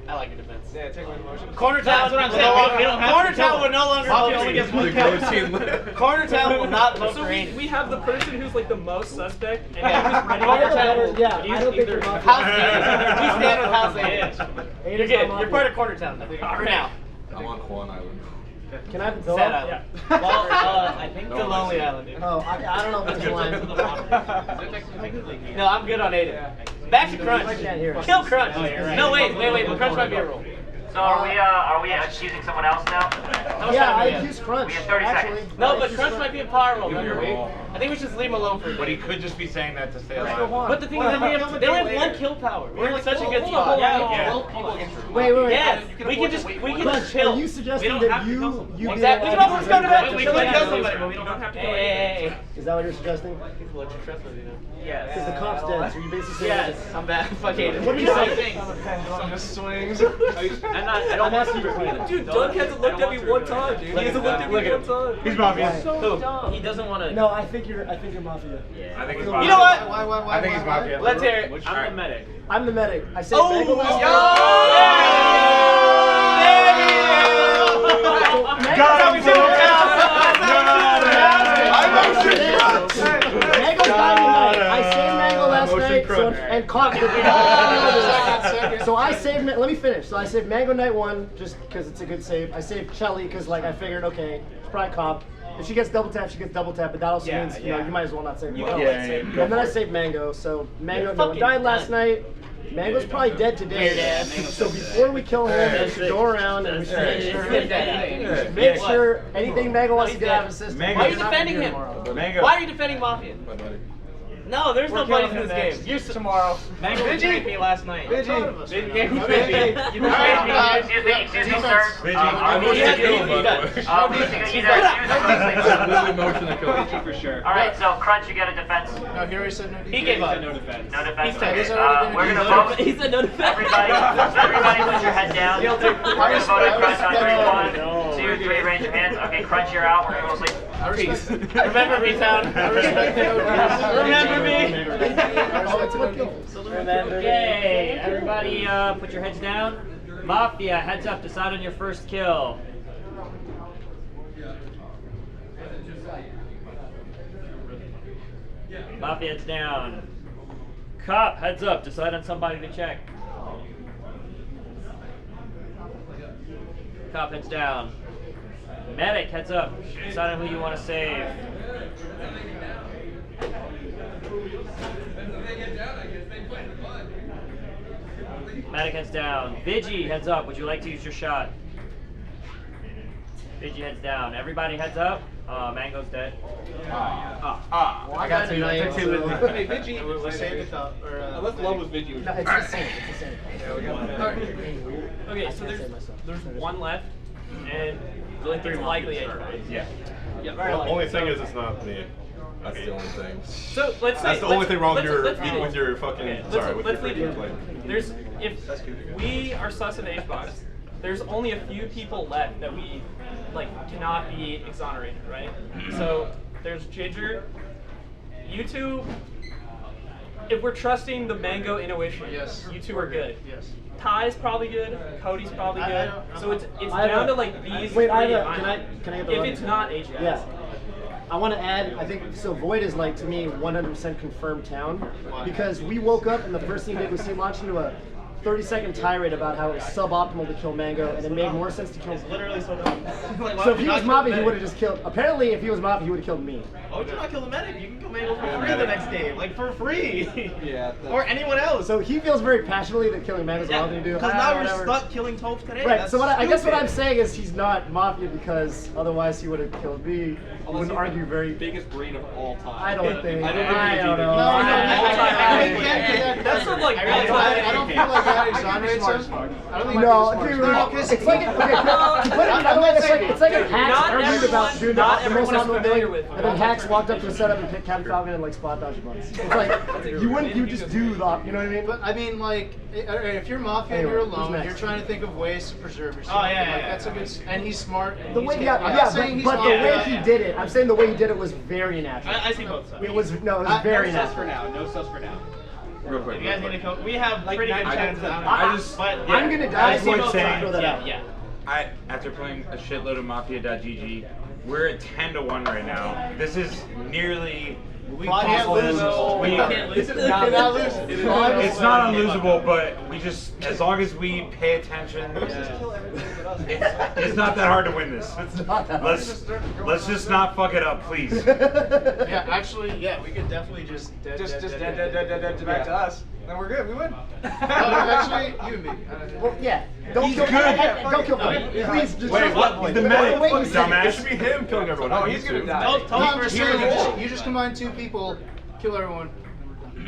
I like your defense. Yeah, take away the motion. Corner Town. Corner Town will no longer vote for Aiden. Corner Town will not vote So for Aiden. we have the person who's like the most suspect, and Yeah. he was ready Corner to Town will. Yeah, I don't think either- you're Mafia. House Aiden. We stand with House Aiden. Aiden's You're good. not You're part of Corner Town now. For now. I'm on Juan Island. Can I have a Sad pillow? Island. Well, I think the Lonely Island, dude. Oh, I don't know if it's a line. No, I'm good on Aiden. Back to Crunch. I can't hear it. Kill Crunch. No, wait. But Crunch might be a rule. So are we accusing someone else now? How much Yeah, time do I we have? accuse Crunch. We have 30 actually. seconds. No, but Crunch might be a power roll. Remember? I think we should just leave him alone for a But he day. could just be saying that to stay alive. But the thing is that they only have one kill power. We're in such a good spot. Wait. Yeah, we can just chill. Are you suggesting that you Exactly. We can almost go to bed. We can kill somebody, but we don't have to kill Hey. Is that what you're suggesting? Yes. Because the comp's dead, so you basically saying Yes, I'm bad. Fucking. What are you saying? On the swings. I don't want to Dude, Doug hasn't looked at me one time, dude. He hasn't looked at me one time. He's Mafia. He doesn't want to. No, I think you're Mafia. I think he's You Mafia. know what? I think he's Mafia. Let's hear it. I'm the medic. I'm the medic. I say Oh, Mango last Mango's dying tonight. I saved Mango last night, and caught the So I saved. Let me finish. So I saved Mango night 1 just because it's a good save. I saved Chelly because like I figured, okay, it's probably comp. If she gets double tap, she gets double tap. But that also means you know you might as well not save. You her. can And then I saved Mango. So Mango no one died last night. Mango's probably dead today. So before we kill him, we should go around and we should make sure anything Mango wants to get out of his system. Why are you defending him? Mango. Why are you defending Mafia? No, there's no buddies in this game. You're tomorrow. Mango betrayed me last night. Excuse You betrayed me. You betrayed me. Excuse me, sir. Vigi. I'll need you to do Literally motion to kill you for sure. All right, so Crunch, you get a defense. No, he already said no. He gave up. No defense. No defense. He's Okay, already we're gonna vote. He said no defense. Everybody put your head down. We're gonna vote at Crunch on 3, 1, 2, 3. Raise your hands. Okay, Crunch, you're out. We're gonna go sleep. Peace. Remember me, town. I respect the Remember me. Okay, everybody put your heads down. Mafia, heads up, decide on your first kill. Mafia, heads down. Cop, heads up, decide on somebody to check. Cop, heads down. Medic, heads up, decide on who you want to save. Medic heads down. Vigi heads up. Would you like to use your shot? Vigi heads down. Everybody heads up. Mango's dead. I got two. I took 2 with me. Hey, Vigi. We saved the top. Unless love was Vigi. No, it's the same. It's the same. Okay, so there's one left, and it's likely it. Yeah. The only thing is it's not me. That's the only thing. So let's say That's the only thing wrong with let's your fucking. Okay, Sorry, with your let's leave freaking it. play. There's if we are sus of HBox, there's only a few people left that we like cannot be exonerated, right? So there's Ginger. You two, if we're trusting the Mango intuition, Yes. you two are good. Yes. Ty's probably good. Cody's probably good. So it's I have down a- to like these Wait, three. can I get the If vote? it's not HBox. Yeah. I want to add, I think, so Void is like, to me, 100% confirmed town. Because we woke up and the first thing he did was he launched into a 30-second tirade about how it was suboptimal to kill Mango, and it made more sense to kill. Literally so dumb. So if he was Mafia, he would have just killed. Apparently, if he was Mafia, he would have killed me. Why would you not kill the medic? You can kill Mango for free the next game. Like, for free. Yeah. Or anyone else. So he feels very passionately that killing Mango's wrong thing to do. Because now you're stuck killing Topes today. Right. That's So I guess what I'm stupid. saying is he's not Mafia because otherwise he would have killed me. He wouldn't argue very. Biggest brain of all time. I don't think. I don't think I he's don't either. know. That's sort of like I don't feel like that exonerates him. I don't think No, it's dude, smart. it's like it's like if Hacks Not argued everyone- about doing not the most everyone is optimal familiar thing, with and then Hacks walked up to a setup and picked Captain Falcon and like spot dodge buttons. It's like you wouldn't, you just do the, you know what I mean? But I mean, like, if you're Mafia and Anyway, you're who's alone, next? you're trying to think of ways to preserve yourself. Oh, yeah, Like, yeah, that's a good, and he's smart. And The he's way, capable. I'm not yeah, saying he's but the Mafia. way he did it, I'm saying the way he did it was very natural. I see both sides. It was no, it was very No sus for natural. now. No sus for now. Real quick. You guys need to come. We have pretty good chances. I just- But, I'm gonna die. I see so both sides. throw that out. Yeah. After playing a shitload of Mafia.gg, we're at 10-1 right now. This is nearly. We can't lose. We can't lose. It's not It's not unlosable, but we just, as long as we pay attention, it's not that hard to win this. Let's just not fuck it up, please. Yeah, actually, yeah, we could definitely just Just dead back to us. Then we're good. We win. Actually, you and me. Well, yeah. Don't kill Don't kill me. Please, just Wait, what? He's the medic. Wait, Dumbass. It should be him killing everyone. Oh, he's gonna die. No, I'm just saying, you just combine 2 people, kill everyone.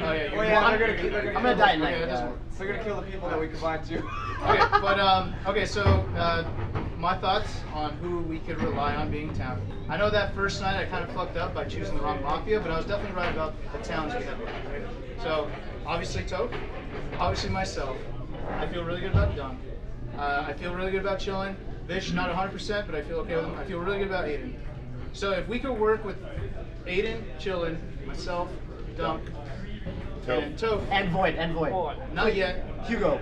Oh yeah, they're I'm gonna die tonight. They're gonna kill the people that we combined to. Okay, but okay, so my thoughts on who we could rely on being town. I know that first night I kind of fucked up by choosing the wrong Mafia, but I was definitely right about the towns we had left. Right? So obviously Toke, obviously myself. I feel really good about Dunk. I feel really good about Chillin. Vish, not 100%, but I feel okay with him. I feel really good about Aiden. So if we could work with Aiden, Chillin, myself, Dunk, and Toke. And Void. Not yet. Hugo.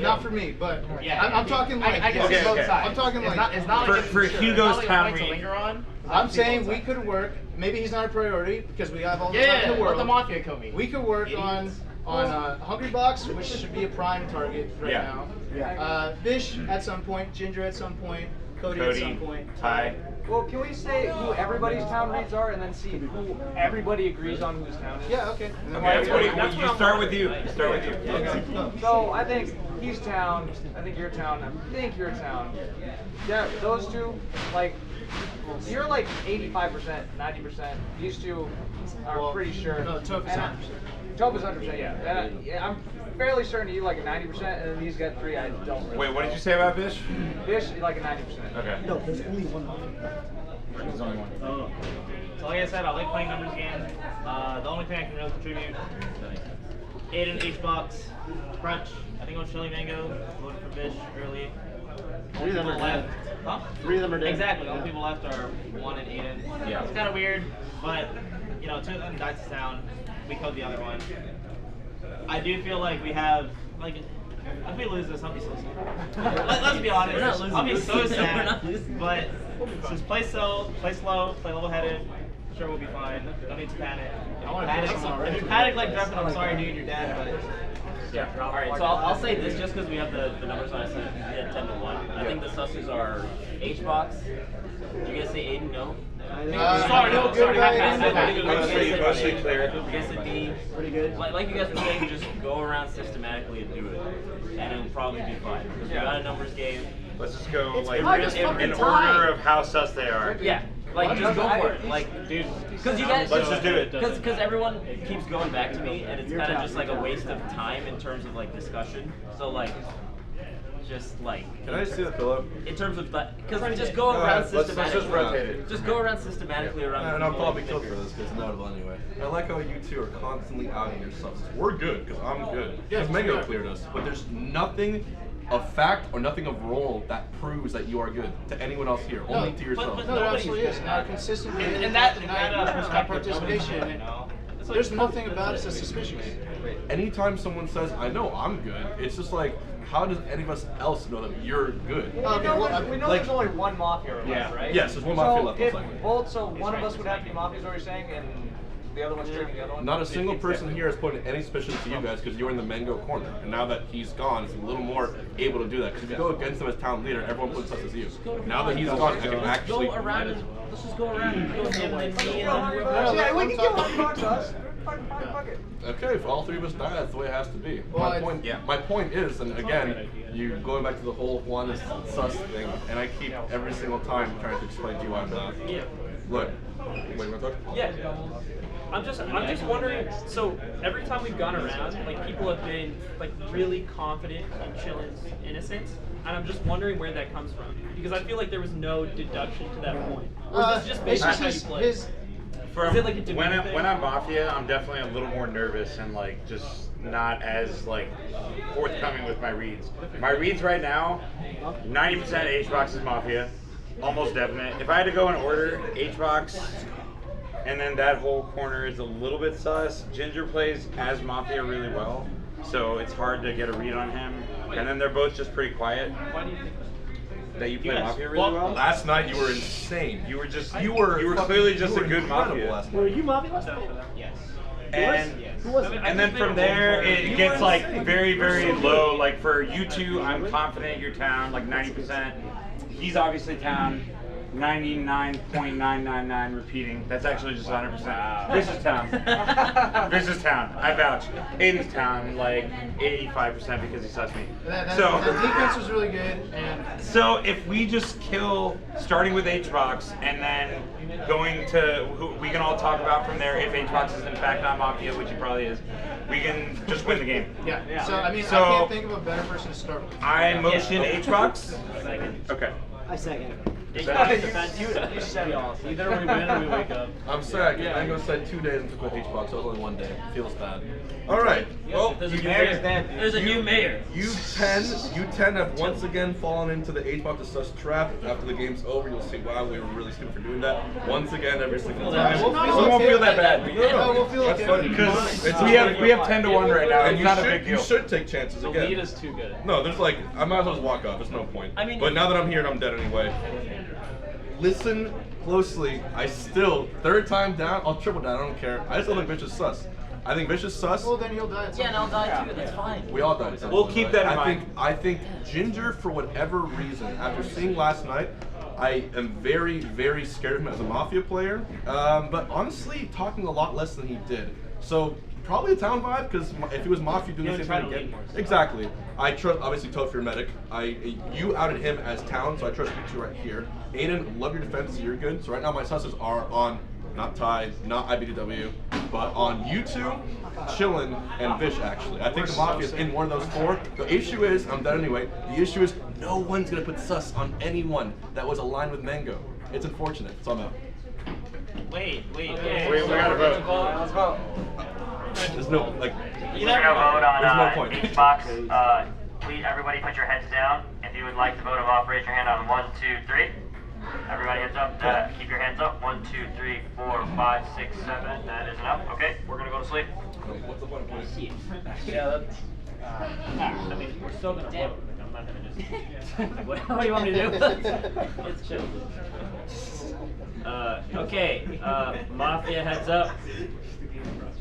Not for me, but Yeah, I'm talking like I guess Okay, both okay. sides. I'm talking like it's not like For it's Hugo's not town like a point to read. linger on. I'm saying we could work. Maybe he's not a priority because we have all the time Yeah, in the world. let the Mafia kill me. We could work on Hungry Box, which should be a prime target right Yeah. now. Yeah. Fish at some point, Ginger at some point, Cody at some point. Ty. Well, can we say who everybody's town reads are, and then see who everybody agrees on whose town is? Yeah, okay. Okay, that's what you start with you. Start with you. Okay. So I think he's town. I think you're town. I think you're town. Yeah, those two, like, you're like 85%, 90%. These two are pretty sure. No, Toph is 100%. Toph is 100%. Yeah, I'm fairly certain you like a 90%, and then these got 3. I don't. Really Wait, what did you say about Vish? Fish like a 90%. Okay. No, there's only one. There's only one. So like I said, I like playing numbers games. The only thing I can really contribute, Aiden, H-Box, Crunch. I think I'm Chili Mango, voted for Fish early. 3 of them are dead. Huh? 3 of them are dead. Exactly. The only people left are 1 and Aiden. Yeah. It's kind of weird, but you know, 2 of them died to sound. We killed the other one. I do feel like we have like. If we lose this, I'll be so sad. Let's be honest. We're not losing I'll be this. so We're sad. not losing But just play slow, play level-headed. Sure, we'll be fine. Don't need to panic. I want to Panic. finish them already. If you panic like Dreffen, I'm sorry, dude, you're dead. But Yeah. All right. So I'll say this just because we have the numbers on. I said we had 10 to 1. I think the sussers are H-Box. Did you guys say Aiden? No. Mostly clear. You guys said D. Pretty good. Like you guys were saying, just go around systematically and do it, and it'll probably be fine. Because we got a numbers game. Let's just go It's like hard as fucking in time. order of how sus they are. Yeah. Like just go for it. Like, dude, because you guys. Let's just do it. Because everyone keeps going back to me, and it's kind of just like a waste of time in terms of like discussion. So like. Just like. Can I see the pillow? In terms of that, because just go around systematically. Let's just rotate it. Just go around systematically around. And I'll probably killed for this because it's inevitable anyway. I like how you two are constantly outing yourselves. We're good because I'm good. Because Mango cleared us, but there's nothing of fact or nothing of role that proves that you are good to anyone else here. Only to yourself. No, there absolutely is. Now, consistently, and that participation. There's nothing about us that's suspicious. Anytime someone says, I know I'm good, it's just like, how does any of us else know that you're good? We know there's only one Mafia left, right? Yes, there's one Mafia left. If one of us would have to be Mafia, is what you're saying, and the other one's tricking the other one? Not a single person here has put in any suspicion to you guys because you're in the Mango corner. And now that he's gone, it's a little more able to do that. Because if you go against him as town leader, everyone puts us as you. Now that he's gone, I can actually. Go around and let's just go around and go him and me and Yeah, we can kill us. Fuck it. Okay, if all 3 of us die, that's the way it has to be. Well, My point is, and again, you going back to the whole Juan is sus thing, and I keep every single time trying to explain to you why I'm not. Yeah. Look, wait, you want to talk? Yeah. I'm just wondering. So every time we've gone around, like people have been like really confident in Chillin's innocence, and I'm just wondering where that comes from because I feel like there was no deduction to that point. Or is this just based on how you play? From Is it like a demeanor when thing? when I'm Mafia, I'm definitely a little more nervous and like just not as like forthcoming with my reads. My reads right now, 90% H-Box is Mafia, almost definite. If I had to go in order, H-Box, and then that whole corner is a little bit sus. Ginger plays as Mafia really well, so it's hard to get a read on him. And then they're both just pretty quiet. Why do you think That you play Mafia really well? Last night you were insane. You were just You were clearly just you a were good incredible Mafia. last Were night. you Mafia last night? Yes. And then from there it gets like very, very low. Like for you two, I'm confident you're town, like 90%. He's obviously town. 99.999 repeating. That's actually just 100%. Vicious Town. Vicious Town. I vouch. Aiden's Town, like 85% because he sussed me. That So defense was really good, and so if we just kill, starting with HBox, and then going to who we can all talk about from there. If HBox is in fact not Mafia, which he probably is, we can just win the game. yeah. So I mean, So- I can't think of a better person to start with. I motion HBox. Okay. I second. You said it all. Either we win or we wake up. I'm sad. I'm gonna say 2 days and took with H-Box. So only 1 day. Feels bad. All right. Well, There's a new mayor. There's a new mayor. You 10 have once again fallen into the H-Box sus trap. After the game's over, you'll see why we were really stupid for doing that. Once again, every single time. We'll feel We won't okay feel with that bad. that. No, No, we'll feel that's okay funny. with Because It's we have 10 to 1 right now. And It's you not a should, big deal. you should take chances The again. lead is too good. No, there's like, I might as well just walk off. There's no point. I mean, but now that I'm here and I'm dead anyway, listen closely. I still, third time down, I'll triple down. I don't care. I still think Vicious sus. I think Vicious sus. Well, then he'll die at some Yeah, and I'll die too. That's fine. We all died. at some We'll point, keep right? that in mind. I think Ginger, for whatever reason, after seeing last night, I am very, very scared of him as a Mafia player. But honestly, talking a lot less than he did. So probably a Town vibe, because if he was Mafia doing the same thing again, exactly. I trust obviously Toph, your medic. You outed him as Town, so I trust you two right here. Aiden, love your defense. You're good. So right now my susses are on not Ty, not IBDW, but on you two, Chillin, and Vish actually. I think the Mafia is in one of those four. The issue is, I'm done anyway, the issue is no one's gonna put sus on anyone that was aligned with Mango. It's unfortunate, so I'm out. Wait. We gotta vote. Let's vote. There's no, like, We're gonna vote on there's no point. H-Box. Please, everybody put your heads down. If you would like to vote him off, raise your hand on 1, 2, 3. Everybody heads up. Keep your hands up. 1, 2, 3, 4, 5, 6, 7. That is enough. Okay, we're gonna go to sleep. What's the point of playing? Yeah, that's. I mean, we're still gonna vote. Like, I'm not gonna just. What do you want me to do? It's chill. Okay. Mafia heads up.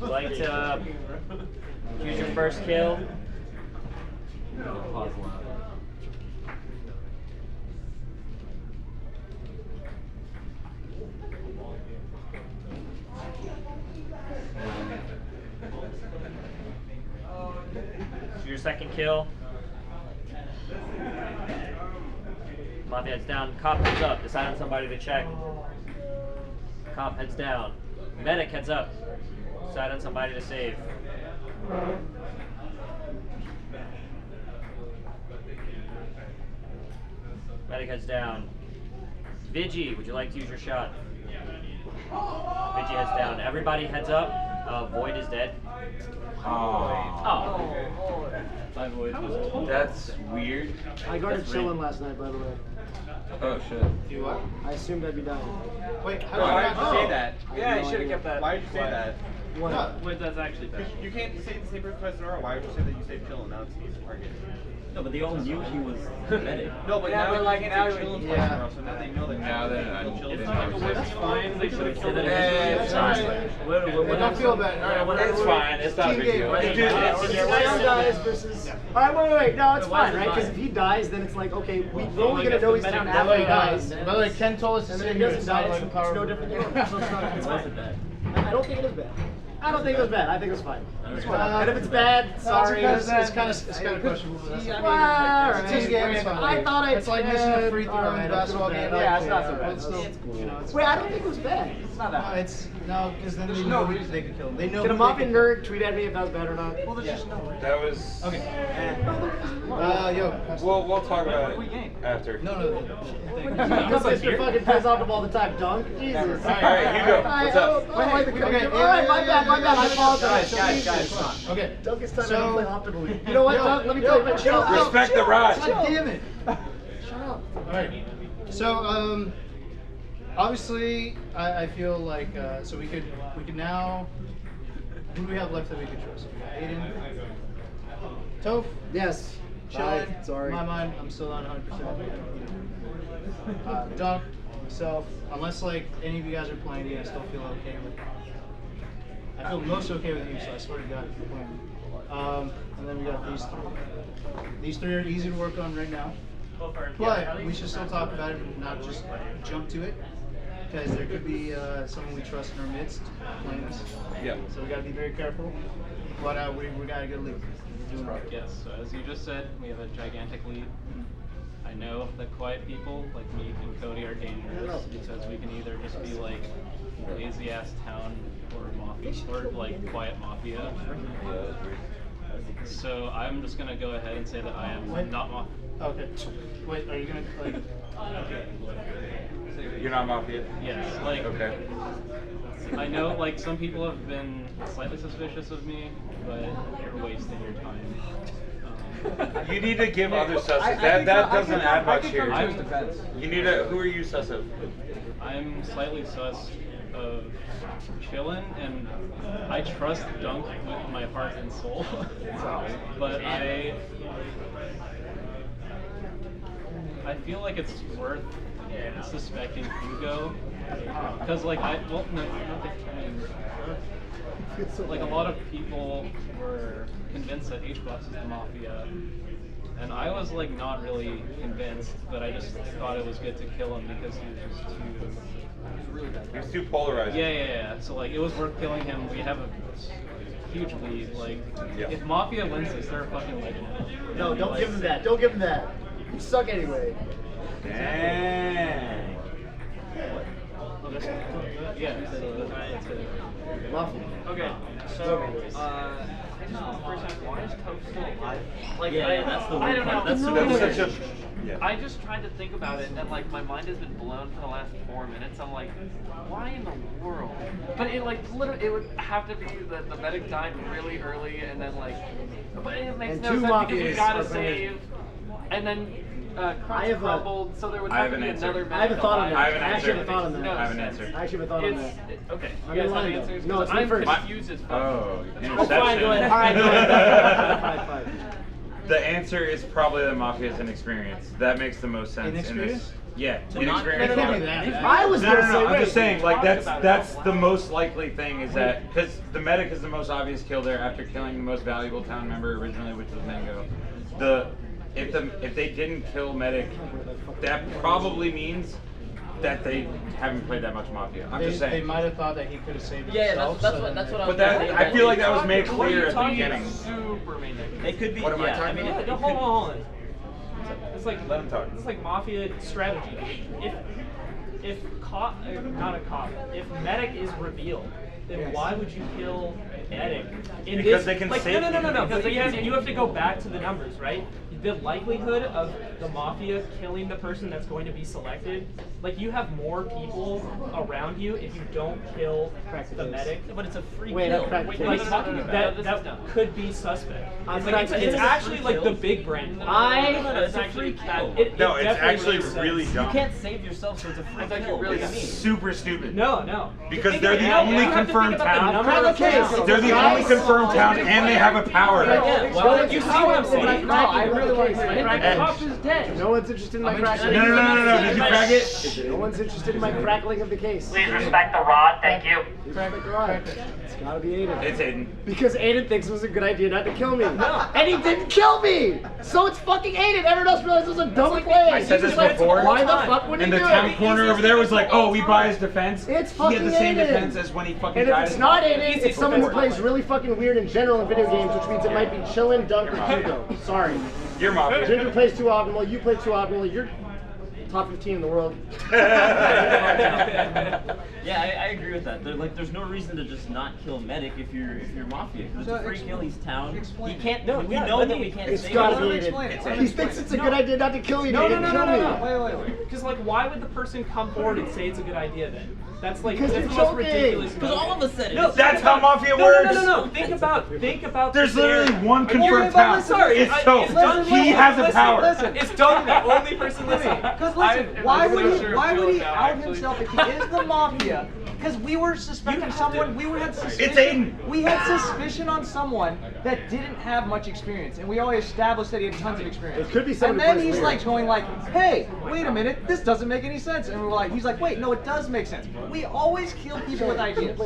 Would you like to use your first kill? Pause loud. Your second kill. Mafia heads down. Cop heads up. Decide on somebody to check. Cop heads down. Medic heads up. Decide on somebody to save. Medic heads down. Vigi, would you like to use your shot? Vigi heads down. Everybody heads up. Void is dead. Oh. My voice was. That's weird. I guarded Chillin last night, by the way. Oh shit. Do what? I assumed I'd be dying. Wait, how Why did did you say that? Yeah, you should have kept that. Why did you say that? What? Wait, that's actually bad. You can't say the same person twice in a row. Why would you say that you saved Chillin? Now it's target. No, but they all knew he was medic. No, but Yeah, now but you like, can't now say you- Chillin twice in yeah. a row, so now they know that. Now they- Chillin. It's not like a that's fine. They should have killed it. It's fine. Don't feel bad. All right, It's fine. It's not a big deal. Team game. Dude, it's Town dies versus. Alright, wait. No, it's fine, right? Because if he dies, then it's like, okay, we're only gonna know he's Town after he dies. By the way, Ken told us to And sit then here. he It's doesn't not die, like a it's power no move. different than so it's fine. I don't think it is bad. I don't think it was bad. I think it was fine. And if it's bad, sorry. It's kind of questionable. That's Well, okay. alright. Team game, it's fine. I thought I It's like missing a free throw in a basketball game. Yeah, it's not so bad. It's still, you know, it's Wait, I don't think it was bad. It's not that. No, it's no, because then they know who they could kill. They know. Can a who Mafia they nerd tweet at me if that was bad or not? Well, there's just no. That was. Okay. Yo. We'll talk about it after. No. Because Mr. fucking plays off the ball all the time, dunk. Jesus. Alright, Hugo, what's up? Alright, my bad. I apologize. Guys, come on. Okay. Dunk is time to play optimally. You know what, Dunk? Let me tell you about chill. Respect the rod. God damn it. Shut up. Alright. So, obviously, I feel like, so we could now, who do we have left that we could trust? We got Aiden, Toph, Yes. Chillin. Bye. Sorry. In my mind, I'm still not 100%. Dunk, myself, unless like any of you guys are playing me, I still feel okay with. I feel most okay with you, so I swear to God, if you're playing. And then we got these three. These three are easy to work on right now. But we should still talk about it and not just jump to it, because there could be someone we trust in our midst playing us. Yeah. So we got to be very careful. But we got a good lead. Yes, so as you just said, we have a gigantic lead. I know that quiet people like me and Cody are dangerous because we can either just be like lazy ass town or mafia or like quiet mafia. So I'm just gonna go ahead and say that I am not mafia. Okay. Wait, are you gonna like? You're not Mafia? Yes, like. Okay. I know, like, some people have been slightly suspicious of me, but you're wasting your time. You need to give other suspects. That doesn't add much here. defense. You need to. Who are you sus of? I'm slightly sus of chillin', and I trust Dunk with my heart and soul, but I feel like it's worth suspecting Hugo, because like not like a lot of people were convinced that H-Box is the Mafia, and I was like not really convinced, but I just thought it was good to kill him because he was just too. He was too polarizing. Yeah. So like it was worth killing him. We have a huge lead. Like if Mafia wins this, they're a fucking legend. No, don't give him that. Don't give him that. You suck anyway. Dang. Yeah. Mafia. Okay, so I just want to first ask, why is Toad still alive? Like, that's the I don't know. That's such a. Yeah. I just tried to think about it, and like my mind has been blown for the last 4 minutes. I'm like, why in the world? But it like literally, it would have to be that the medic died really early, and then like, but it makes And no two sense because we Mafias gotta are bringing- save, and then Crunch crumbled, so there would I have have to an be answer. another medic. I have a thought on that. I have an I actually have a answer. thought on that. I have an answer. I actually have a thought on that. Okay, I'm you guys in have line, answers? though. No, it's I'm me first. confused as fuck. Oh, Oh, interception. fine, go ahead. All right, go ahead. Fine. The answer is probably that Mafia is inexperienced. That makes the most sense in this. Inexperienced? Yeah, It inexperienced. can't be that. I was No, gonna say, I'm wait, just saying, like talked about that's it. the most likely thing is that because the medic is the most obvious kill there after killing the most valuable town member originally, which was Mango. If they didn't kill medic, that probably means that they haven't played that much Mafia. I'm just They saying. might have thought that he could have saved Yeah, himself. that's so what then I But was that saying. I feel like that was made clear at the Talking beginning. super main deck. It could be. What am I yeah, talking I mean, about? Hold on. It's like Let him talk. It's like Mafia strategy. If not a cop, if medic is revealed, then why would you kill medic? Because they can save no. people. Because you have to go back to the numbers, right? The likelihood of the Mafia killing the person that's going to be selected, like you have more people around you if you don't kill the medic. but it's a free Wait, kill. crack What the are you case. talking about? That could be suspect. I'm It's, like, crack- it's it's actually free like the kill. big brain. It's a free kill. No, it's actually really You dumb. can't save yourself, so it's a free kill. really What do you It's mean? super stupid. No. Because Think they're about the it. only You have to confirmed think about the town. number Crack of the case. towns. They're the only confirmed town, and they have a power. Yeah, well, You see what I'm saying? No, I really want to I think hear the cop is dead. No one's interested in my No, crackling. no. Did you crack it? No one's interested in my crackling of the case. Please respect the rod, thank you. Crack it, right. It's gotta be Aiden. It's Aiden. Because Aiden thinks it was a good idea not to kill me. And he didn't kill me! So it's fucking Aiden! Everyone else realized it was a dumb play! I said He's this like, before. why the fuck would he And the do town it? corner over there was like, oh, we buy his defense. It's He fucking had the same Aiden. defense as when he fucking And if died. it's not Aiden, it's someone who plays really fucking weird in general in video games, which means it might be Chillin', Dunk, or Hugo. Sorry. You're Mafia. Ginger plays too optimal, you play too optimally, you're top 15 in the world. Yeah, I agree with that. There's no reason to just not kill medic if you're Mafia, because it's a free kill. He's town. He can't. We know that we can't It's save gotta him. be Aiden. He thinks it's a good idea not to kill you, No. Aiden. Kill me. Wait. Because like, why would the person come forward and say it's a good idea then? That's like Because that's you're the most joking. ridiculous. Because all of us said it. No, That's how Mafia works. No. Think about. There's the literally scenario. one confirmed town. It's Toad. He has a power. Listen. It's Doug, the only person listening. Because listen, why would he out actually. himself if he is the Mafia? Because we were suspecting someone. We had suspicion. It's Aiden. We had suspicion on someone that didn't have much experience, and we always established that he had tons of experience. It could be someone And who then plays he's weird. like going like, "Hey, wait a minute, this doesn't make any sense." And he's like, "Wait, no, it does make sense. We always kill people with ideas.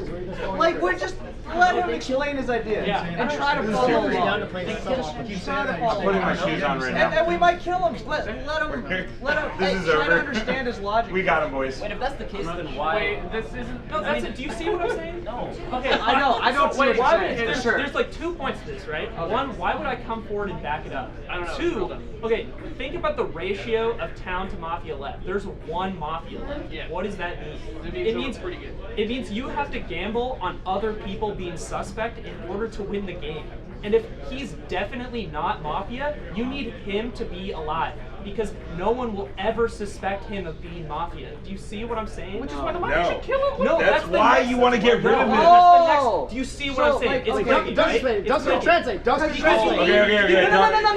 Like we're just let him explain his idea and try to follow along. Putting my shoes on right now. And we might kill him. Let him This is try to over. understand his logic. We got him, boys. Wait, if that's the case, then why? Wait, this isn't. No, that's it. Do you see what I'm saying? No. Okay, I know. I don't see what you're saying. There's, For sure. there's like 2 points to this, right? One, why would I come forward and back it up? I don't know. 2, okay, think about the ratio of town to mafia left. There's 1 mafia left. Yeah. What does that mean? It means pretty good. It means you have to gamble on other people being suspect in order to win the game. And if he's definitely not mafia, you need him to be alive. Because no one will ever suspect him of being mafia. Do you see what I'm saying? Which is why No. you should kill him. No, That's the why next- you want to get rid of him. No, that's the next. Do you see what I'm saying? Like, It's okay, cookie, Doug's right? gonna It's translate. Doug's gonna cookie. translate. Okay.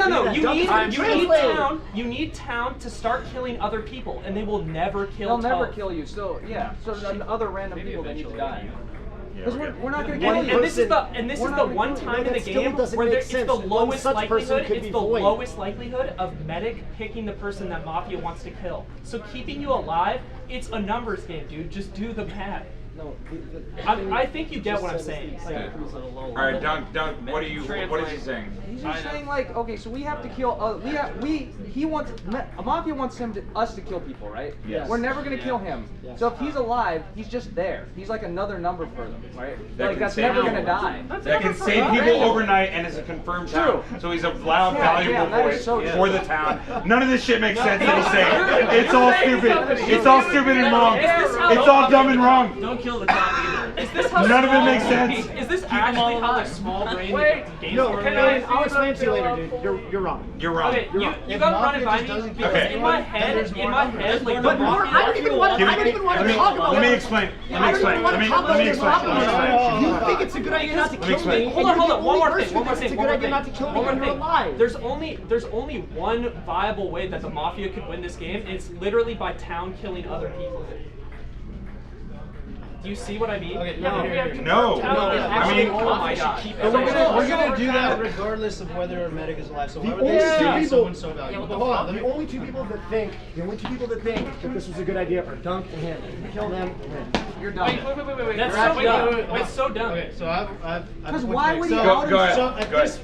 No. Translate. You need town to start killing other people, and they will never kill. They'll never Tull. kill you. So yeah. So other random people that need to die. Because we're not going to And, kill you. this is the one time in the game where it's the lowest likelihood. It's the lowest likelihood of medic picking the person that mafia wants to kill. So keeping you alive, it's a numbers game, dude. Just do the math. No, I think you get what I'm saying. All right, Dunk, what is he saying? He's just saying like, okay, so we have to kill. He wants mafia wants us to kill people, right? Yes. We're never gonna kill him. So if he's alive, he's just there. He's like another number for them, right? Like that's never gonna die. That can save people overnight and is a confirmed town. So he's a loud, valuable voice for the town. None of this shit makes sense that he's saying. It's all stupid. It's all stupid and wrong. It's all dumb and wrong. Don't kill the cop either. Is this how None of it makes sense. Is this actually how the small brain games No, organize? I'll explain it to you later, dude. You're wrong. You're wrong. Okay, you gotta run it by me because Okay. in my head, like the But mafia. I don't even want to talk about Let me it. explain. I don't even want to talk about this mafia. You think it's a good idea not to kill me? Hold on. One more thing. It's a good idea not to kill me when you're alive. There's only one viable way that the mafia could win this game. And it's literally by town killing other people. Do you see what I mean? Okay, No. I mean, oh my god. We're gonna do that regardless of whether a medic is alive. So why would they steal someone so valuable? But hold on, the only two people that think that this was a good idea are Dunk and him. Kill them and him. You're done. Wait. That's so dumb. It's so dumb. Okay, so I've Because why would he Go out ahead. So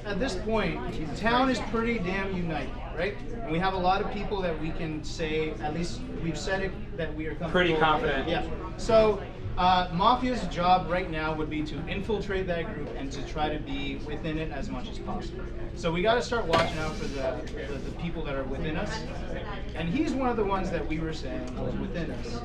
at this point, town is pretty damn united, right? And we have a lot of people that we can say, at least we've said it, that we are comfortable. Pretty confident. Yeah. So Mafia's job right now would be to infiltrate that group and to try to be within it as much as possible. So we got to start watching out for the people that are within us. And he's one of the ones that we were saying was within us.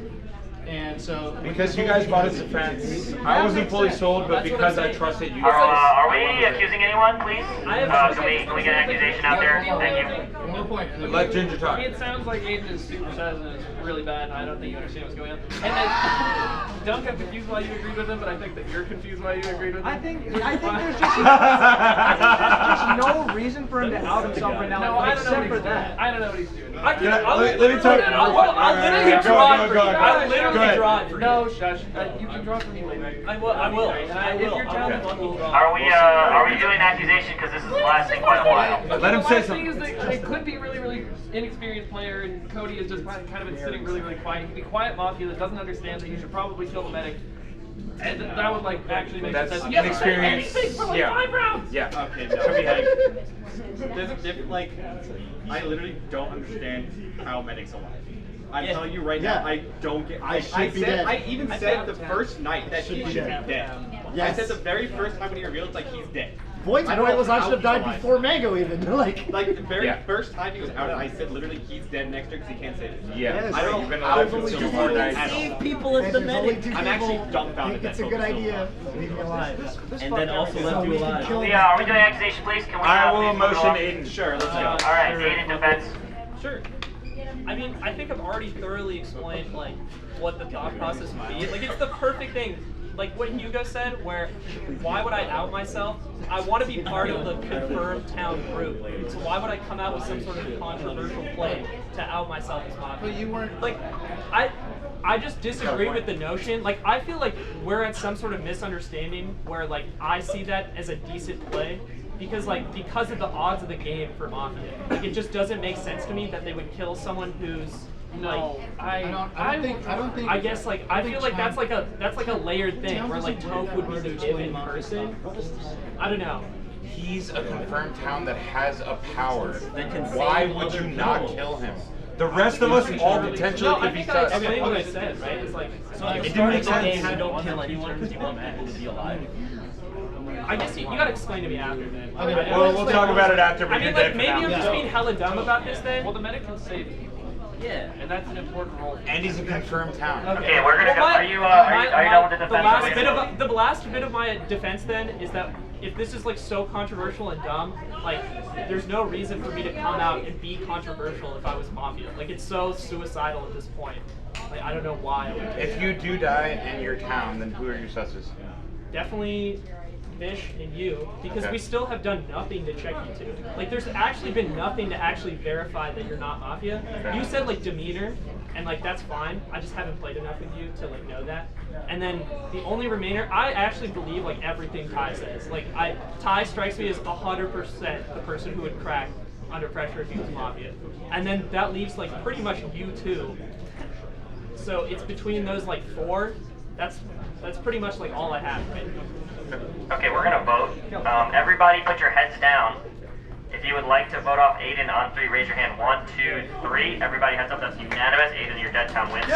And so because you guys bought his defense, I wasn't fully sold, but because I trusted you guys. Are we accusing anyone, please? Can we get an accusation out there? Thank you. One more point. Let Ginger talk. It sounds like Aiden is super sad and it's really bad, and I don't think you understand what's going on. And then, Dunk, I'm confused why you agreed with him, but I think that you're confused why you agreed with him. I think there's just no reason for him to out himself right now, No, I don't know except what for he's doing. that. I don't know what he's doing. Let me talk. I'll literally draw for you. I'll literally draw for you. No, shush. You can draw for me later. I will. And I will. If you're down, Okay. we'll draw. Are we doing accusation? Because this is lasting quite a while. Let him say The thing something. is that it could be really inexperienced player, and Cody has just kind of been sitting really quiet. He could be quiet mafia that doesn't understand that you should probably kill the medic. And that would like actually make That's sense. inexperienced. For like Yeah. 5 rounds. Yeah. Okay, no. Like, I literally don't understand how medics alive. I'm telling you right now, I don't get. I even said the first night that he should be dead. Yes. I said the very first time when he revealed, it's like he's dead. Voight's I don't point know was I how should have died he's alive. before Mango even. Like the very first time he was out, I said literally he's dead next to because he can't save it. Yeah. I don't You've been know how alive to for do 2 more nights. Save people as the medic. I'm actually dumbfounded. it's a good idea. Leave me alive. And then also left you alive. Are we doing accusation, please? Can we? I will please move motion along? Aiden. Sure, let's go. All right, Aiden defense. Sure. I mean, I think I've already thoroughly explained like what the thought process would be. Like, it's the perfect thing. Like what Hugo said, where why would I out myself? I want to be part of the confirmed town group. So why would I come out with some sort of controversial play to out myself as Mafia? But you weren't like, I just disagree with the notion. Like, I feel like we're at some sort of misunderstanding where like I see that as a decent play. Because of the odds of the game for Mafia. Like, it just doesn't make sense to me that they would kill someone who's No, I don't think. I guess like I feel like that's like a layered thing where like Toph would be the given person. I don't know. He's a confirmed town that has a power. Why would you not kill him? The rest of us all potentially could be sus. Explain what I said, right? It's like So it didn't make sense. I don't kill anyone because you want Matt to be alive. I guess you gotta explain to me after then. Okay. Well, we'll talk about it after. I mean, like maybe I'm just being hella dumb about this then. Well, the medic can save people. Yeah, and that's an important role. And he's a confirmed town. Okay, we're gonna go. Are you done with the defense? The last bit of my defense then is that if this is like so controversial and dumb, like there's no reason for me to come out and be controversial if I was Mafia. Like it's so suicidal at this point. Like I don't know why. I would do If that. you do die in your town, then who are your susses? Definitely Fish and you, because Okay. we still have done nothing to check you two. Like there's actually been nothing to actually verify that you're not Mafia. Okay. You said like demeanor, and like that's fine. I just haven't played enough with you to like know that. And then the only remainer, I actually believe like everything Ty says. Like Ty strikes me as 100% the person who would crack under pressure if he was Mafia. And then that leaves like pretty much you two. So it's between those like four. That's pretty much like all I have right now. Okay, we're gonna vote. Everybody put your heads down. If you would like to vote off Aiden on 3, raise your hand. 1, 2, 3. Everybody heads up, that's unanimous. Aiden, your dead town wins.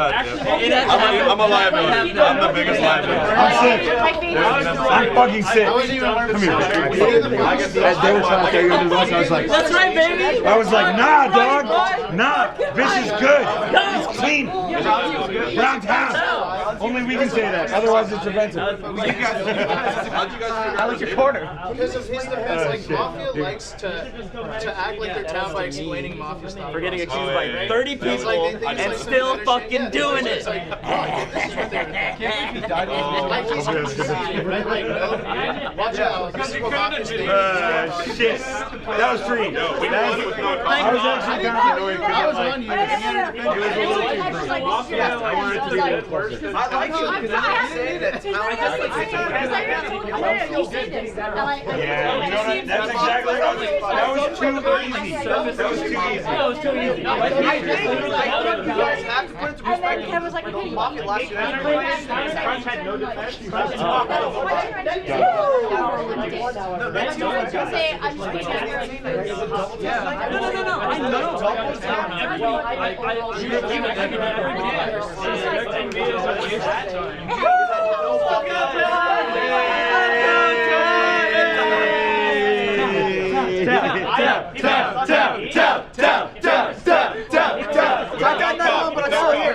I'm a liability. I'm the biggest liability. I'm sick. I'm fucking sick. Come here. As they were trying to tell you to do this, I was like, That's right, baby. I was like, nah, dog. Nah. Fish is good. He's clean. Brown town. Only we can say that. Otherwise, it's offensive. I like your corner. Because of his defense, like Mafia likes to act like their town by explaining Mafia stuff. We're getting accused by 30 people and still fucking doing it. Watch out. This is what Mafia's doing. Shit. That was 3. I was actually kind of annoyed because I was on you. it was a little too brief. I wanted to do it closer. I like you because you say that. Yeah, you know what? That's exactly what that was too easy. That was too easy. That was too easy. You guys have to put it to perspective. Ken was like, okay, Mafia last year. Crunch had no defense. No. I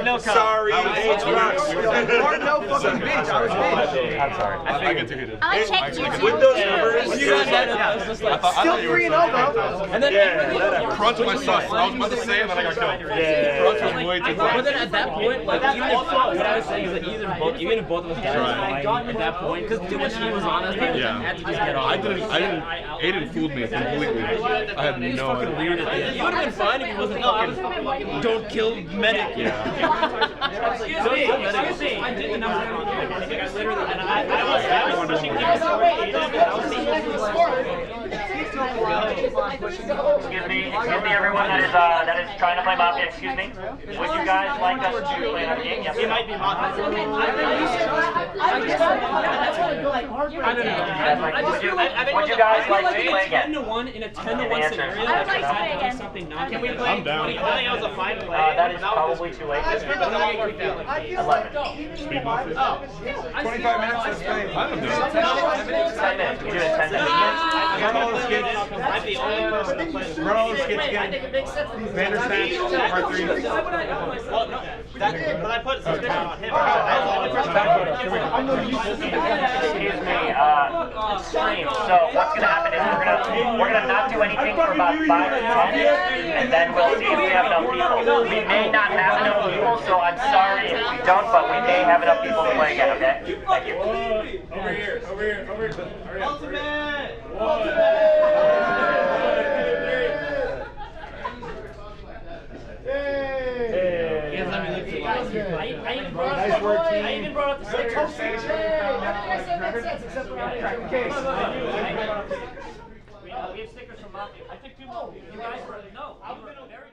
know. Sorry, H rocks. No fucking bitch. I was bitch. I'm sorry. I get too heated. I checked you too. With those numbers, You Still 3-0 though. And then Crunch my sus. I was about to say it, and then I got killed. Yeah. Crunch was way too But close. then at that point, like even if what I was saying is that even if both of us got Right. at that point, because too much heat was on us, we Yeah. had to just get off. Aiden fooled me completely. I had no idea. Weird at the end. You would have been fine if he wasn't fucking don't kill medic. Excuse me. I did the number wrong. I literally, and I was pushing Excuse me, everyone that is trying to play Mafia. Excuse me. Would you guys like us to play another game? Yes. It might be Mafia. I don't know. Would you guys like to Like play a 10 again? to 1 in a 10 to 1 scenario. I would like to I play had again. something not. Can we play? I'm down. I think it was a fine play. That is probably too late. Let's remember the whole kicked out. 11. Speed Mafia. Oh. 25 minutes, let's play. I don't know. 10 minutes. We do it 10 minutes. Run all the skits. I'm the only person that plays. Run all the skits again. Bandersnatch, part 3. Well, no. But I put suspicion on him. Excuse me, stream. So what's gonna happen is we're gonna not do anything for about 5 or 10 minutes, and then we'll see if we have enough people. We may not have enough people, so I'm sorry if we don't, but we may have enough people to play again. Okay? Thank you. Over here. Hurry up. I even brought up the stickers. We have stickers from Mafia. I took 2 more. You guys were no. I was very